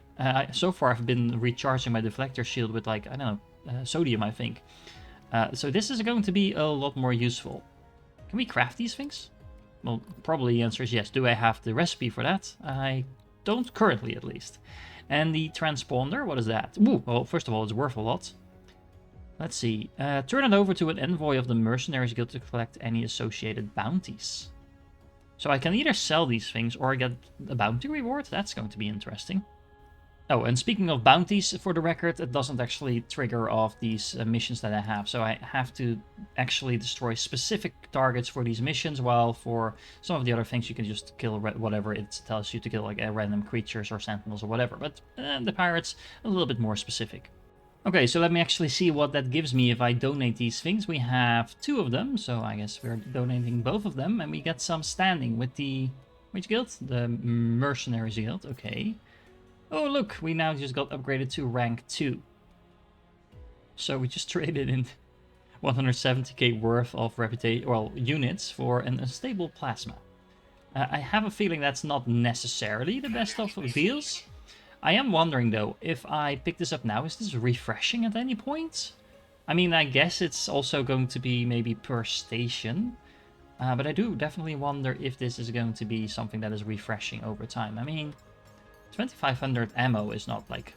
So far I've been recharging my deflector shield with like, I don't know, sodium, I think. So this is going to be a lot more useful. Can we craft these things? Well, probably the answer is yes. Do I have the recipe for that? I don't currently, at least. And the transponder, what is that? Ooh, well, first of all, it's worth a lot. Let's see. Turn it over to an envoy of the Mercenaries Guild to collect any associated bounties. So I can either sell these things or get a bounty reward. That's going to be interesting. Oh, and speaking of bounties, for the record, it doesn't actually trigger off these missions that I have. So I have to actually destroy specific targets for these missions, while for some of the other things you can just kill whatever it tells you to kill, like random creatures or sentinels or whatever. But the pirates, a little bit more specific. Okay, so let me actually see what that gives me if I donate these things. We have 2 of them, so I guess we're donating both of them, and we get some standing with the... which guild? The Mercenaries Guild, okay. Oh, look, we now just got upgraded to rank 2. So we just traded in 170k worth of units for an unstable plasma. I have a feeling that's not necessarily the best of deals. I am wondering, though, if I pick this up now, is this refreshing at any point? I mean, I guess it's also going to be maybe per station. But I do definitely wonder if this is going to be something that is refreshing over time. I mean... 2500 ammo is not like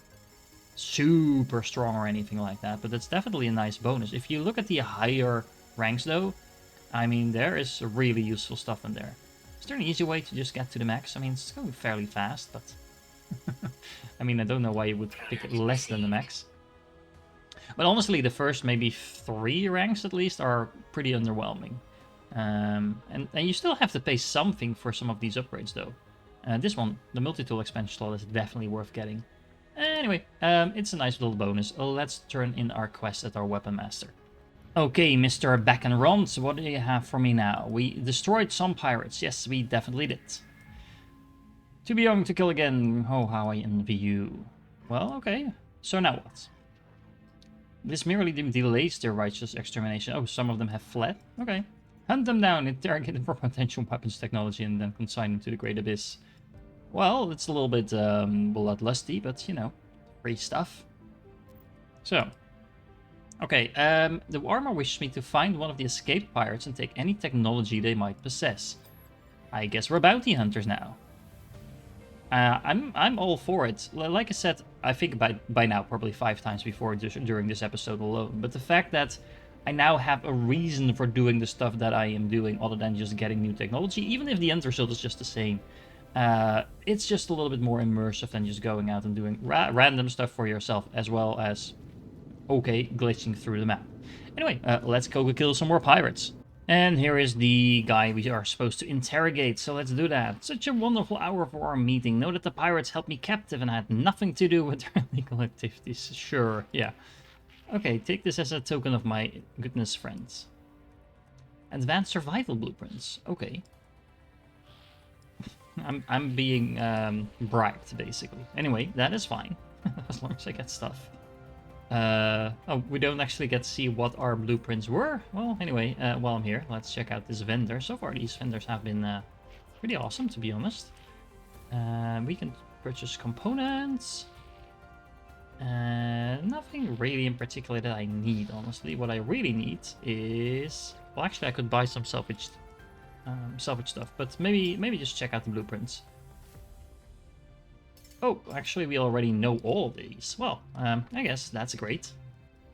super strong or anything like that, but it's definitely a nice bonus. If you look at the higher ranks though, I mean, there is really useful stuff in there. Is there an easy way to just get to the max? I mean, it's going fairly fast, but I mean, I don't know why you would pick it less than the max. But honestly, the first maybe 3 ranks at least are pretty underwhelming. And you still have to pay something for some of these upgrades though. This one, the multi-tool expansion slot, is definitely worth getting. Anyway, it's a nice little bonus. Let's turn in our quest at our Weapon Master. Okay, Mr. Back and Rond, what do you have for me now? We destroyed some pirates. Yes, we definitely did. Too be young to kill again. Oh, how I envy you. Well, okay. So now what? This merely delays their righteous extermination. Oh, some of them have fled? Okay. Hunt them down, interrogate them for potential weapons technology, and then consign them to the Great Abyss. Well, it's a little bit bloodlusty, but, you know, free stuff. So, okay, the armor wishes me to find one of the escaped pirates and take any technology they might possess. I guess we're bounty hunters now. I'm all for it. Like I said, I think by now probably 5 times before during this episode alone. But the fact that I now have a reason for doing the stuff that I am doing other than just getting new technology, even if the end result is just the same. It's just a little bit more immersive than just going out and doing random stuff for yourself, as well as, okay, glitching through the map. Anyway, let's go kill some more pirates. And here is the guy we are supposed to interrogate, so let's do that. Such a wonderful hour for our meeting. Know that the pirates held me captive and I had nothing to do with their illegal activities. Sure, yeah. Okay, take this as a token of my goodness, friends. Advanced survival blueprints. Okay. I'm being bribed, basically. Anyway, that is fine. As long as I get stuff. Oh, we don't actually get to see what our blueprints were. Well, anyway, while I'm here, let's check out this vendor. So far, these vendors have been pretty awesome, to be honest. We can purchase components. Nothing really in particular that I need, honestly. What I really need is... Well, actually, I could buy some salvage stuff, but maybe just check out the blueprints. Oh, actually, we already know all of these. Well, I guess that's great.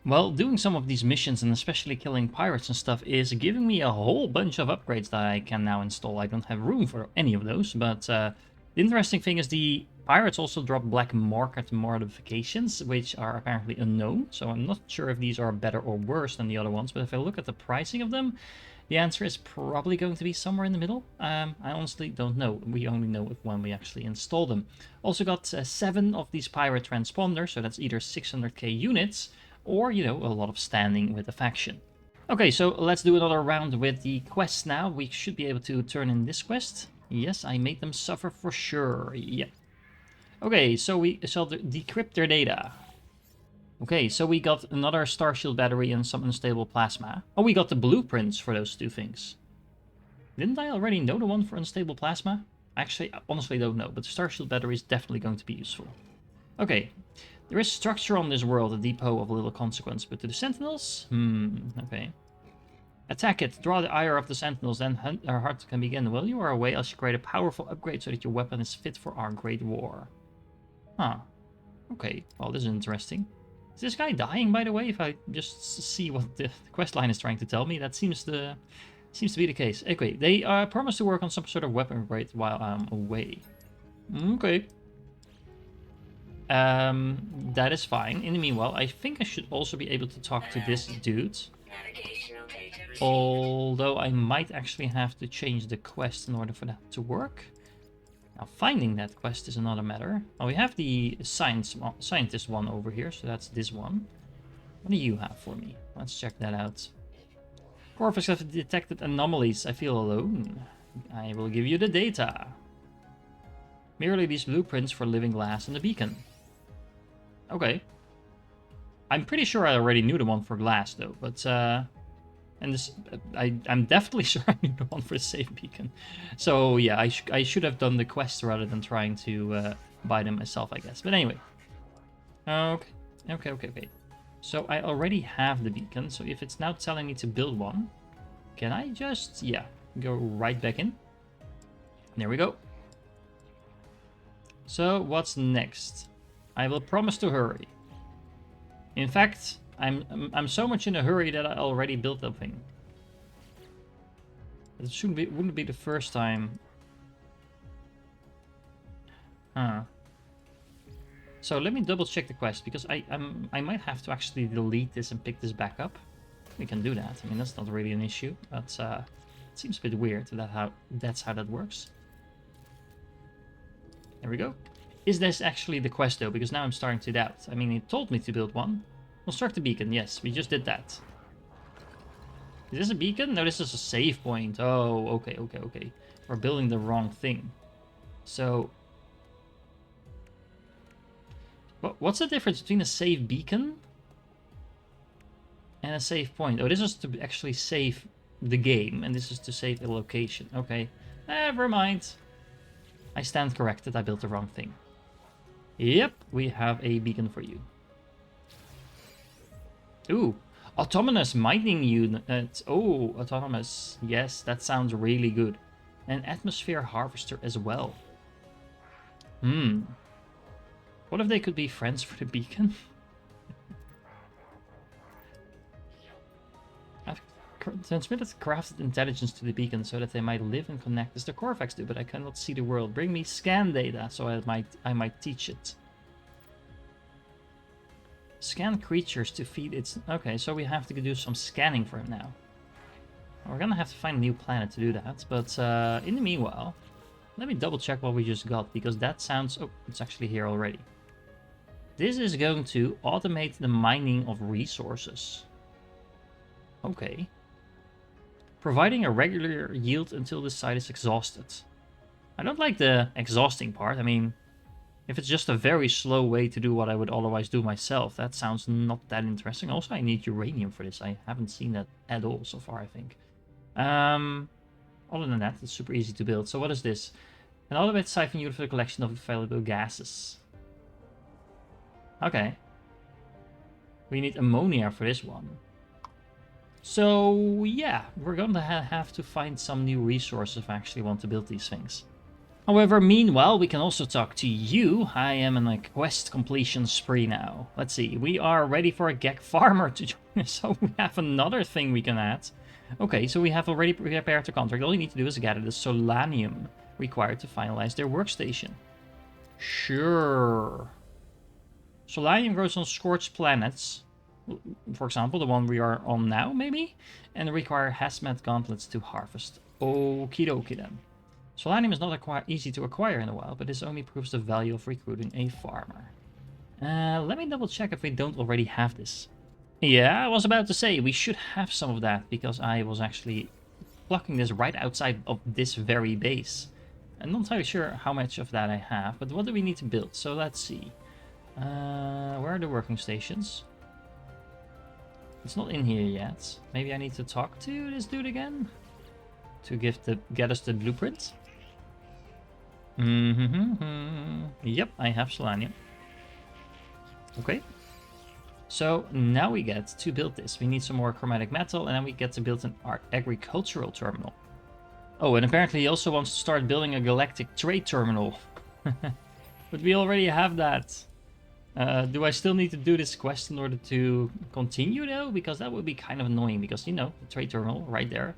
Well, doing some of these missions, and especially killing pirates and stuff, is giving me a whole bunch of upgrades that I can now install. I don't have room for any of those, but the interesting thing is the pirates also drop black market modifications, which are apparently unknown, so I'm not sure if these are better or worse than the other ones, but if I look at the pricing of them, the answer is probably going to be somewhere in the middle. I honestly don't know. We only know when we actually install them. Also got 7 of these pirate transponders, so that's either 600k units, or, you know, a lot of standing with the faction. Okay, so let's do another round with the quests now. We should be able to turn in this quest. Yes, I made them suffer for sure. Yep. Okay, so we shall decrypt their data. Okay, so we got another Starshield battery and some unstable plasma. Oh, we got the blueprints for those 2 things. Didn't I already know the one for unstable plasma? Actually, I honestly don't know, but the Star Shield battery is definitely going to be useful. Okay. There is structure on this world, a depot of little consequence, but to the Sentinels? Okay. Attack it, draw the ire of the Sentinels, then our heart can begin. While you are away, I shall create a powerful upgrade so that your weapon is fit for our great war. Huh. Okay, well, this is interesting. Is this guy dying, by the way, if I just see what the quest line is trying to tell me? That seems to be the case. Okay, they promise to work on some sort of weapon upgrade while I'm away. Okay. That is fine. In the meanwhile, I think I should also be able to talk to this dude. Although I might actually have to change the quest in order for that to work. Now, finding that quest is another matter. Well, we have the scientist one over here, so that's this one. What do you have for me? Let's check that out. Corvus have detected anomalies. I feel alone. I will give you the data. Merely these blueprints for living glass and the beacon. Okay. I'm pretty sure I already knew the one for glass, though, but, and this, I'm definitely sure I knew the one for the safe beacon. So, yeah, I should have done the quest rather than trying to buy them myself, I guess. But anyway. Okay. So, I already have the beacon, so if it's now telling me to build one, can I just, yeah, go right back in? There we go. So, what's next? I will promise to hurry. In fact, I'm so much in a hurry that I already built that thing. It wouldn't be the first time. Huh. So let me double check the quest because I might have to actually delete this and pick this back up. We can do that. I mean, that's not really an issue, but it seems a bit weird that's how that works. There we go. Is this actually the quest, though? Because now I'm starting to doubt. I mean, it told me to build one. Construct a beacon. Yes, we just did that. Is this a beacon? No, this is a save point. Oh, okay. We're building the wrong thing. So, what's the difference between a save beacon and a save point? Oh, this is to actually save the game, and this is to save a location. Okay, never mind. I stand corrected. I built the wrong thing. Yep, we have a beacon for you. Ooh, autonomous mining unit. Oh, autonomous. Yes, that sounds really good. An atmosphere harvester as well. What if they could be friends for the beacon? I've transmitted crafted intelligence to the beacon so that they might live and connect as the Corvax do, but I cannot see the world. Bring me scan data so I might teach it. Scan creatures to feed its... Okay, so we have to do some scanning for him now. We're gonna have to find a new planet to do that, but in the meanwhile, let me double check what we just got, because that sounds... Oh, it's actually here already. This is going to automate the mining of resources. Okay. Providing a regular yield until the site is exhausted. I don't like the exhausting part. I mean, if it's just a very slow way to do what I would otherwise do myself, that sounds not that interesting. Also, I need uranium for this. I haven't seen that at all so far, I think. Other than that, it's super easy to build. So what is this? An automated siphon unit for the collection of valuable gases. Okay. We need ammonia for this one. So, yeah, we're gonna have to find some new resources if I actually want to build these things. However, meanwhile, we can also talk to you. I am in a quest completion spree now. Let's see, we are ready for a Gek farmer to join us, so we have another thing we can add. Okay, so we have already prepared the contract. All you need to do is gather the solanium required to finalize their workstation. Sure. Solanium grows on scorched planets. For example, the one we are on now, maybe? And require hazmat gauntlets to harvest. Okie dokie then. Solanium is not easy to acquire in the wild, but this only proves the value of recruiting a farmer. Let me double check if we don't already have this. Yeah, I was about to say, we should have some of that, because I was actually plucking this right outside of this very base. I'm not entirely sure how much of that I have, but what do we need to build? So let's see. Where are the working stations? It's not in here yet. Maybe I need to talk to this dude again? to get us the blueprint. Yep, I have selenium. Okay. So now we get to build this. We need some more chromatic metal, and then we get to build an agricultural terminal. Oh, and apparently he also wants to start building a galactic trade terminal. But we already have that. Do I still need to do this quest in order to continue though? Because that would be kind of annoying because, you know, the trade terminal right there.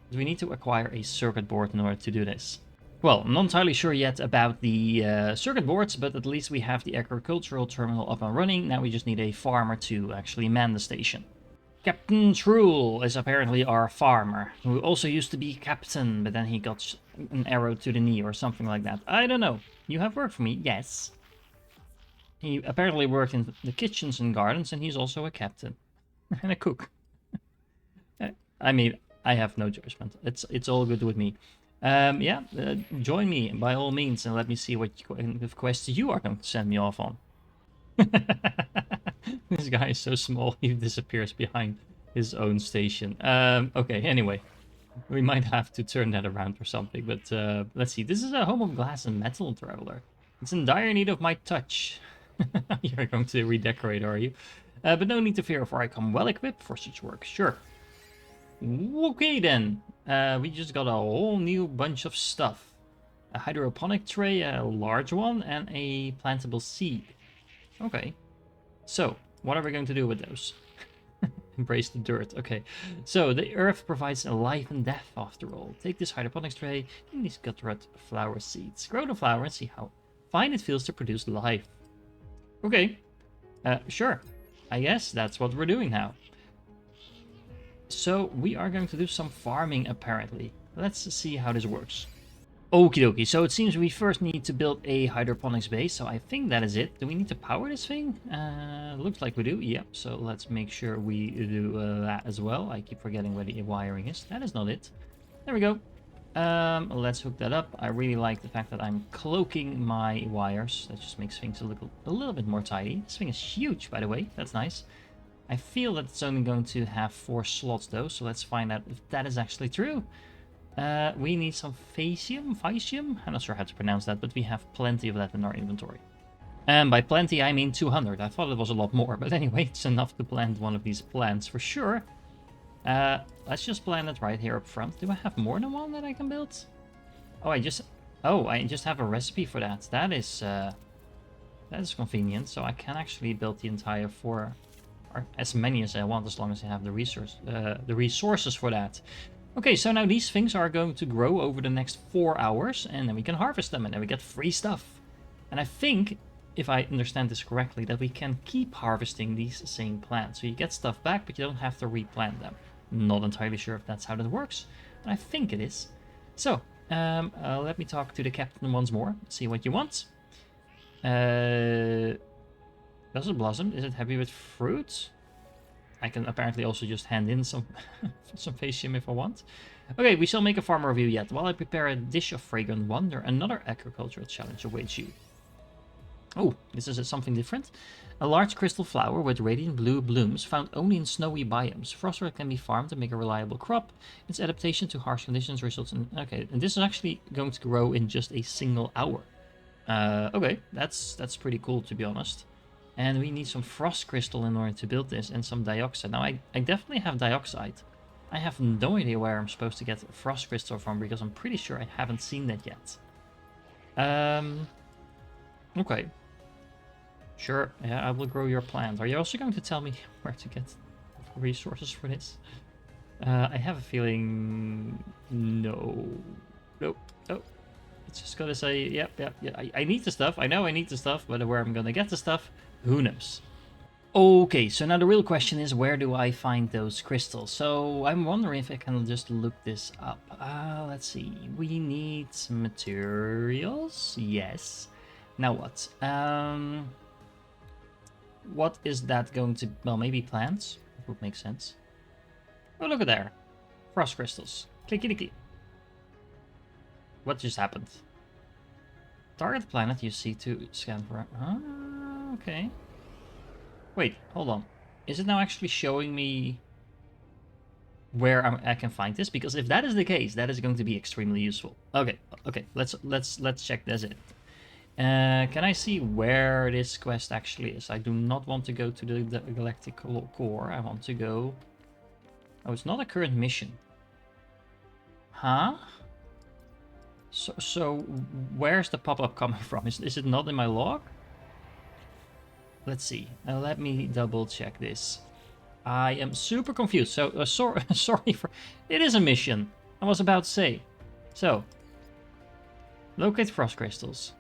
But we need to acquire a circuit board in order to do this. Well, I'm not entirely sure yet about the circuit boards, but at least we have the agricultural terminal up and running. Now we just need a farmer to actually man the station. Captain Truel is apparently our farmer, who also used to be captain, but then he got an arrow to the knee or something like that. I don't know. You have work for me? Yes. He apparently worked in the kitchens and gardens, and he's also a captain. And a cook. I mean, I have no judgment. It's all good with me. Yeah, join me by all means, and let me see what quests you are going to send me off on. This guy is so small, he disappears behind his own station. Okay, anyway. We might have to turn that around or something, but let's see. This is a home of glass and metal traveler. It's in dire need of my touch. You're going to redecorate, are you? But no need to fear, for I come well equipped for such work. Sure. Okay then. We just got a whole new bunch of stuff. A hydroponic tray, a large one, and a plantable seed. Okay. So, what are we going to do with those? Embrace the dirt. Okay. So, the earth provides a life and death after all. Take this hydroponics tray and these guttered flower seeds. Grow the flower and see how fine it feels to produce life. Okay. Sure. I guess that's what we're doing now. So, we are going to do some farming apparently. Let's see how this works. Okie dokie, so it seems we first need to build a hydroponics base, so I think that is it. Do we need to power this thing? Looks like we do, yep, so let's make sure we do that as well. I keep forgetting where the wiring is. That is not it. There we go. Let's hook that up. I really like the fact that I'm cloaking my wires. That just makes things look a little bit more tidy. This thing is huge, by the way. That's nice. I feel that it's only going to have 4 slots though, so let's find out if that is actually true. We need some Faecium? I'm not sure how to pronounce that, but we have plenty of that in our inventory. And by plenty, I mean 200. I thought it was a lot more, but anyway, it's enough to plant one of these plants for sure. Let's just plant it right here up front. Do I have more than one that I can build? Oh, I just have a recipe for that. That is convenient. So I can actually build the entire 4, or as many as I want, as long as I have the resources for that. Okay, so now these things are going to grow over the next 4 hours, and then we can harvest them, and then we get free stuff. And I think, if I understand this correctly, that we can keep harvesting these same plants. So you get stuff back, but you don't have to replant them. Not entirely sure if that's how that works, but I think it is. So, let me talk to the captain once more, see what you want. Does it blossom? Is it happy with fruit? I can apparently also just hand in some some Faecium if I want. Okay, we shall make a farmer review yet. While I prepare a dish of fragrant wonder, another agricultural challenge awaits you. Oh, this is something different. A large crystal flower with radiant blue blooms found only in snowy biomes. Frostwork can be farmed to make a reliable crop. Its adaptation to harsh conditions results in... Okay, and this is actually going to grow in just a single hour. Okay, that's pretty cool to be honest. And we need some frost crystal in order to build this, and some dioxide. Now, I definitely have dioxide. I have no idea where I'm supposed to get frost crystal from, because I'm pretty sure I haven't seen that yet. Okay. Sure, yeah, I will grow your plant. Are you also going to tell me where to get resources for this? I have a feeling... No. Nope. Oh. It's just gonna say, yep. I need the stuff. I know I need the stuff, but where I'm gonna get the stuff... Who knows? Okay, so now the real question is, where do I find those crystals? So I'm wondering if I can just look this up. Let's see. We need some materials. Yes. Now what? What is that going to... Well, maybe plants? That would make sense. Oh, look at there. Frost crystals. Clicky-clicky. What just happened? Target planet you see to scan for... Okay. Wait, hold on. Is it now actually showing me... where I can find this, because if that is the case, that is going to be extremely useful. Okay, okay, let's check this in. Can I see where this quest actually is? I do not want to go to the galactic core. I want to go... Oh, it's not a current mission. Huh? So where's the pop-up coming from? Is it not in my log? Let's see. Let me double check this. I am super confused. So sorry for... It is a mission. I was about to say. So, locate frost crystals.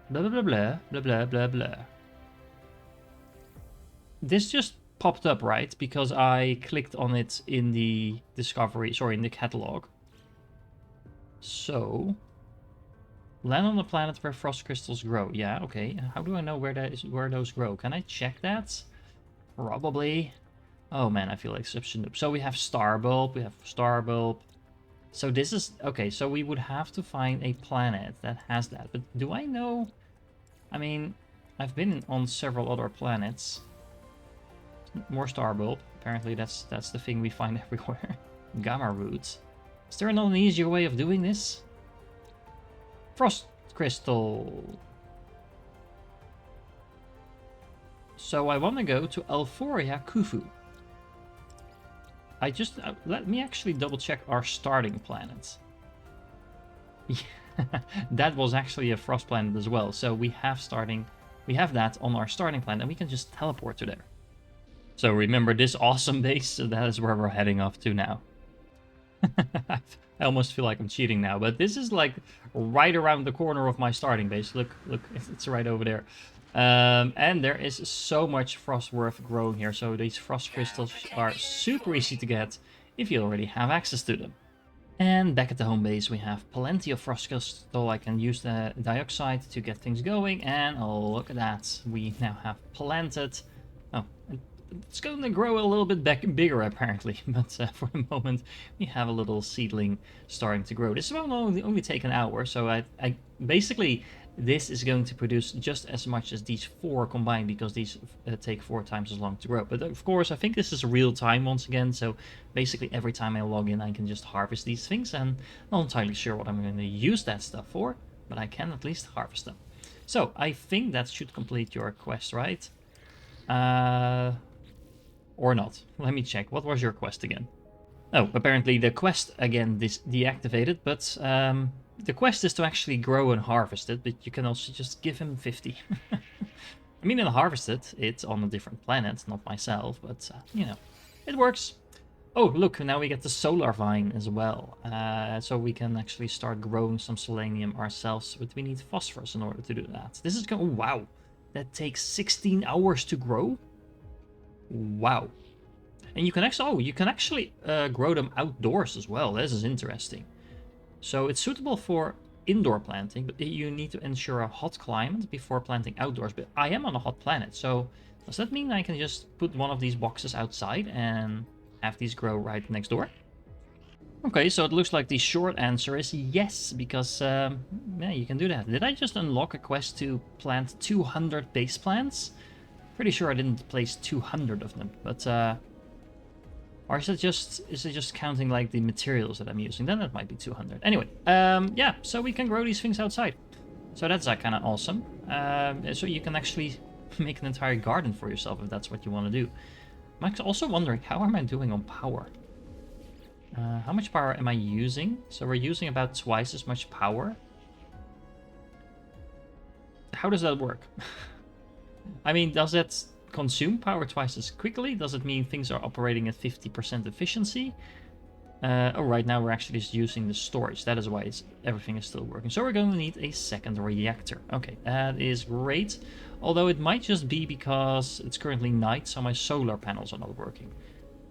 Blah blah blah blah blah blah blah blah. This just popped up, right? Because I clicked on it in the discovery, sorry, in the catalog. So, land on a planet where frost crystals grow. Yeah, okay. How do I know where those grow? Can I check that? Probably. Oh man, I feel like such a noob. So we have Starbulb, we have Starbulb. So this is... Okay, so we would have to find a planet that has that. But do I know... I mean, I've been on several other planets. More Starbulb. Apparently that's the thing we find everywhere. Gamma roots. Is there not an easier way of doing this? Frost crystal. So I want to go to Alphoria Khufu. Let me actually double check our starting planet. That was actually a frost planet as well. So we have that on our starting planet, and we can just teleport to there. So remember this awesome base, so that is where we're heading off to now. I almost feel like I'm cheating now, but this is like right around the corner of my starting base. Look, it's right over there. And there is so much frost worth growing here, so these frost crystals are super easy to get if you already have access to them. And back at the home base we have plenty of frost crystal. I can use the dioxide to get things going, and oh, look at that, we now have planted... Oh, it's going to grow a little bit bigger apparently, but for the moment we have a little seedling starting to grow. This will only take an hour, so I basically... This is going to produce just as much as these 4 combined, because these take 4 times as long to grow. But of course, I think this is real time once again, so basically every time I log in I can just harvest these things, and I'm not entirely sure what I'm going to use that stuff for, but I can at least harvest them. So, I think that should complete your quest, right? Or not. Let me check. What was your quest again? Oh, apparently the quest again deactivated, but... the quest is to actually grow and harvest it, but you can also just give him 50. I mean, and harvest it's on a different planet, not myself, but, you know, it works. Oh, look, now we get the solar vine as well. So we can actually start growing some selenium ourselves, but we need phosphorus in order to do that. This is going... Oh, wow. That takes 16 hours to grow? Wow. And you can actually... Oh, you can actually grow them outdoors as well. This is interesting. So it's suitable for indoor planting, but you need to ensure a hot climate before planting outdoors. But I am on a hot planet, so does that mean I can just put one of these boxes outside and have these grow right next door? Okay, so it looks like the short answer is yes, because yeah, you can do that. Did I just unlock a quest to plant 200 base plants? Pretty sure I didn't place 200 of them, but or is it just counting like the materials that I'm using? Then that might be 200. Anyway, yeah, so we can grow these things outside. So that's kind of awesome. So you can actually make an entire garden for yourself if that's what you want to do. I'm also wondering, how am I doing on power? How much power am I using? So we're using about twice as much power. How does that work? I mean, does that consume power twice as quickly? Does it mean things are operating at 50% efficiency? Oh, right now we're actually just using the storage. That is why everything is still working. So we're going to need a second reactor. Okay, that is great. Although it might just be because it's currently night, so my solar panels are not working.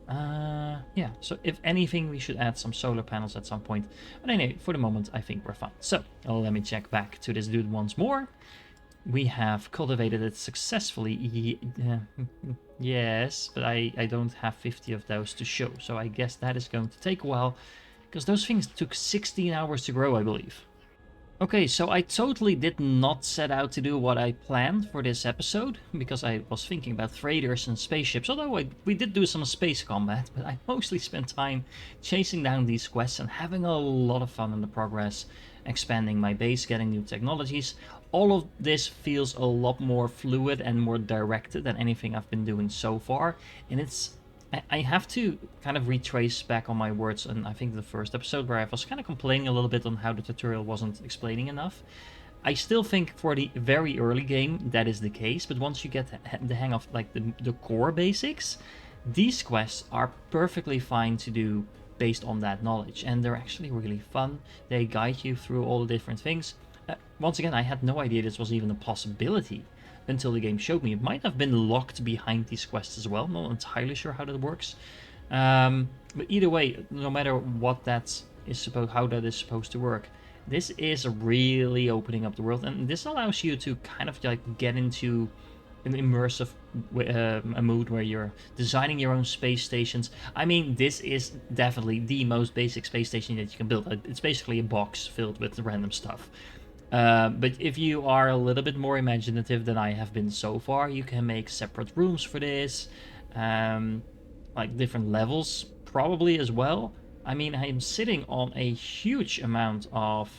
Yeah, so if anything, we should add some solar panels at some point. But anyway, for the moment, I think we're fine. So, let me check back to this dude once more. We have cultivated it successfully. Yes, but I don't have 50 of those to show. So I guess that is going to take a while, because those things took 16 hours to grow, I believe. Okay, so I totally did not set out to do what I planned for this episode, because I was thinking about freighters and spaceships, although we did do some space combat, but I mostly spent time chasing down these quests and having a lot of fun in the progress, expanding my base, getting new technologies. All of this feels a lot more fluid and more directed than anything I've been doing so far, and I have to kind of retrace back on my words, and I think the first episode where I was kind of complaining a little bit on how the tutorial wasn't explaining enough. I still think for the very early game that is the case, but once you get the hang of like the core basics, these quests are perfectly fine to do based on that knowledge, and they're actually really fun. They guide you through all the different things. Once again, I had no idea this was even a possibility until the game showed me. It might have been locked behind these quests as well. Not entirely sure how that works. But either way, no matter what that is supposed, how that is supposed to work, this is really opening up the world, and this allows you to kind of like get into an immersive a mood where you're designing your own space stations. I mean, this is definitely the most basic space station that you can build. It's basically a box filled with random stuff. But if you are a little bit more imaginative than I have been so far, you can make separate rooms for this, like different levels probably as well. I mean, I am sitting on a huge amount of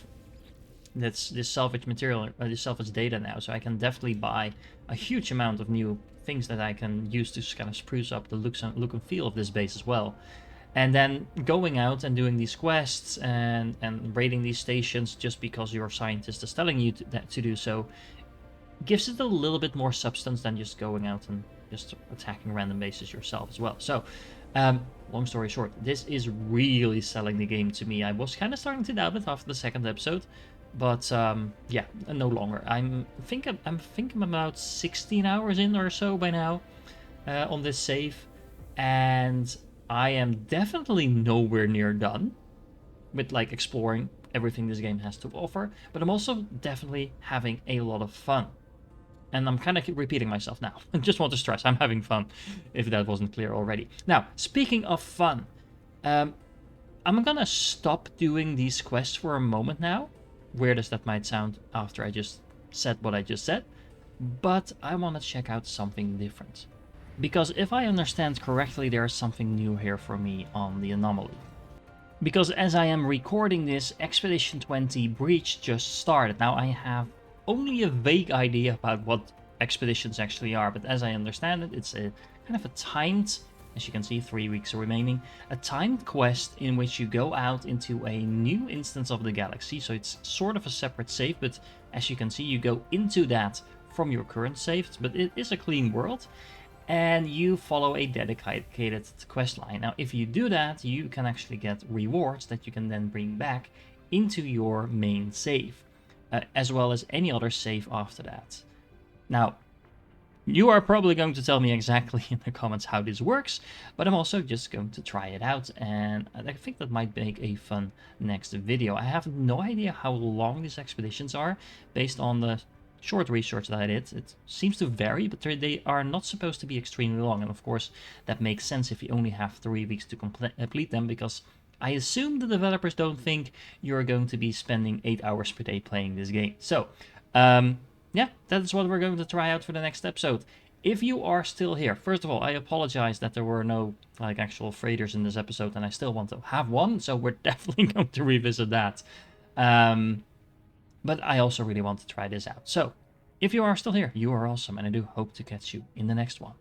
this salvage material, this salvage data now, so I can definitely buy a huge amount of new things that I can use to kind of spruce up the look and feel of this base as well. And then going out and doing these quests and raiding these stations just because your scientist is telling you to do so gives it a little bit more substance than just going out and just attacking random bases yourself as well. So, long story short, this is really selling the game to me. I was kind of starting to doubt it after the second episode, but yeah, no longer. I'm thinking about 16 hours in or so by now on this save, and I am definitely nowhere near done with like exploring everything this game has to offer, but I'm also definitely having a lot of fun. And I'm kind of repeating myself now. I just want to stress I'm having fun, if that wasn't clear already. Now, speaking of fun, I'm gonna stop doing these quests for a moment now. Weird as that might sound after I just said what I just said, but I want to check out something different. Because if I understand correctly, there is something new here for me on the anomaly. Because as I am recording this, Expedition 20 Breach just started. Now I have only a vague idea about what expeditions actually are, but as I understand it, it's a kind of a timed, as you can see, 3 weeks remaining, a timed quest in which you go out into a new instance of the galaxy. So it's sort of a separate save, but as you can see, you go into that from your current save, but it is a clean world, and you follow a dedicated quest line. Now, if you do that, you can actually get rewards that you can then bring back into your main save, as well as any other save after that. Now, you are probably going to tell me exactly in the comments how this works, but I'm also just going to try it out, and I think that might make a fun next video. I have no idea how long these expeditions are, based on the short research that I did. It seems to vary, but they are not supposed to be extremely long, and of course that makes sense if you only have 3 weeks to complete them, because I assume the developers don't think you're going to be spending 8 hours per day playing this game. So, yeah, that is what we're going to try out for the next episode. If you are still here, first of all, I apologize that there were no like actual freighters in this episode, and I still want to have one, so we're definitely going to revisit that. But I also really want to try this out. So, if you are still here, you are awesome, and I do hope to catch you in the next one.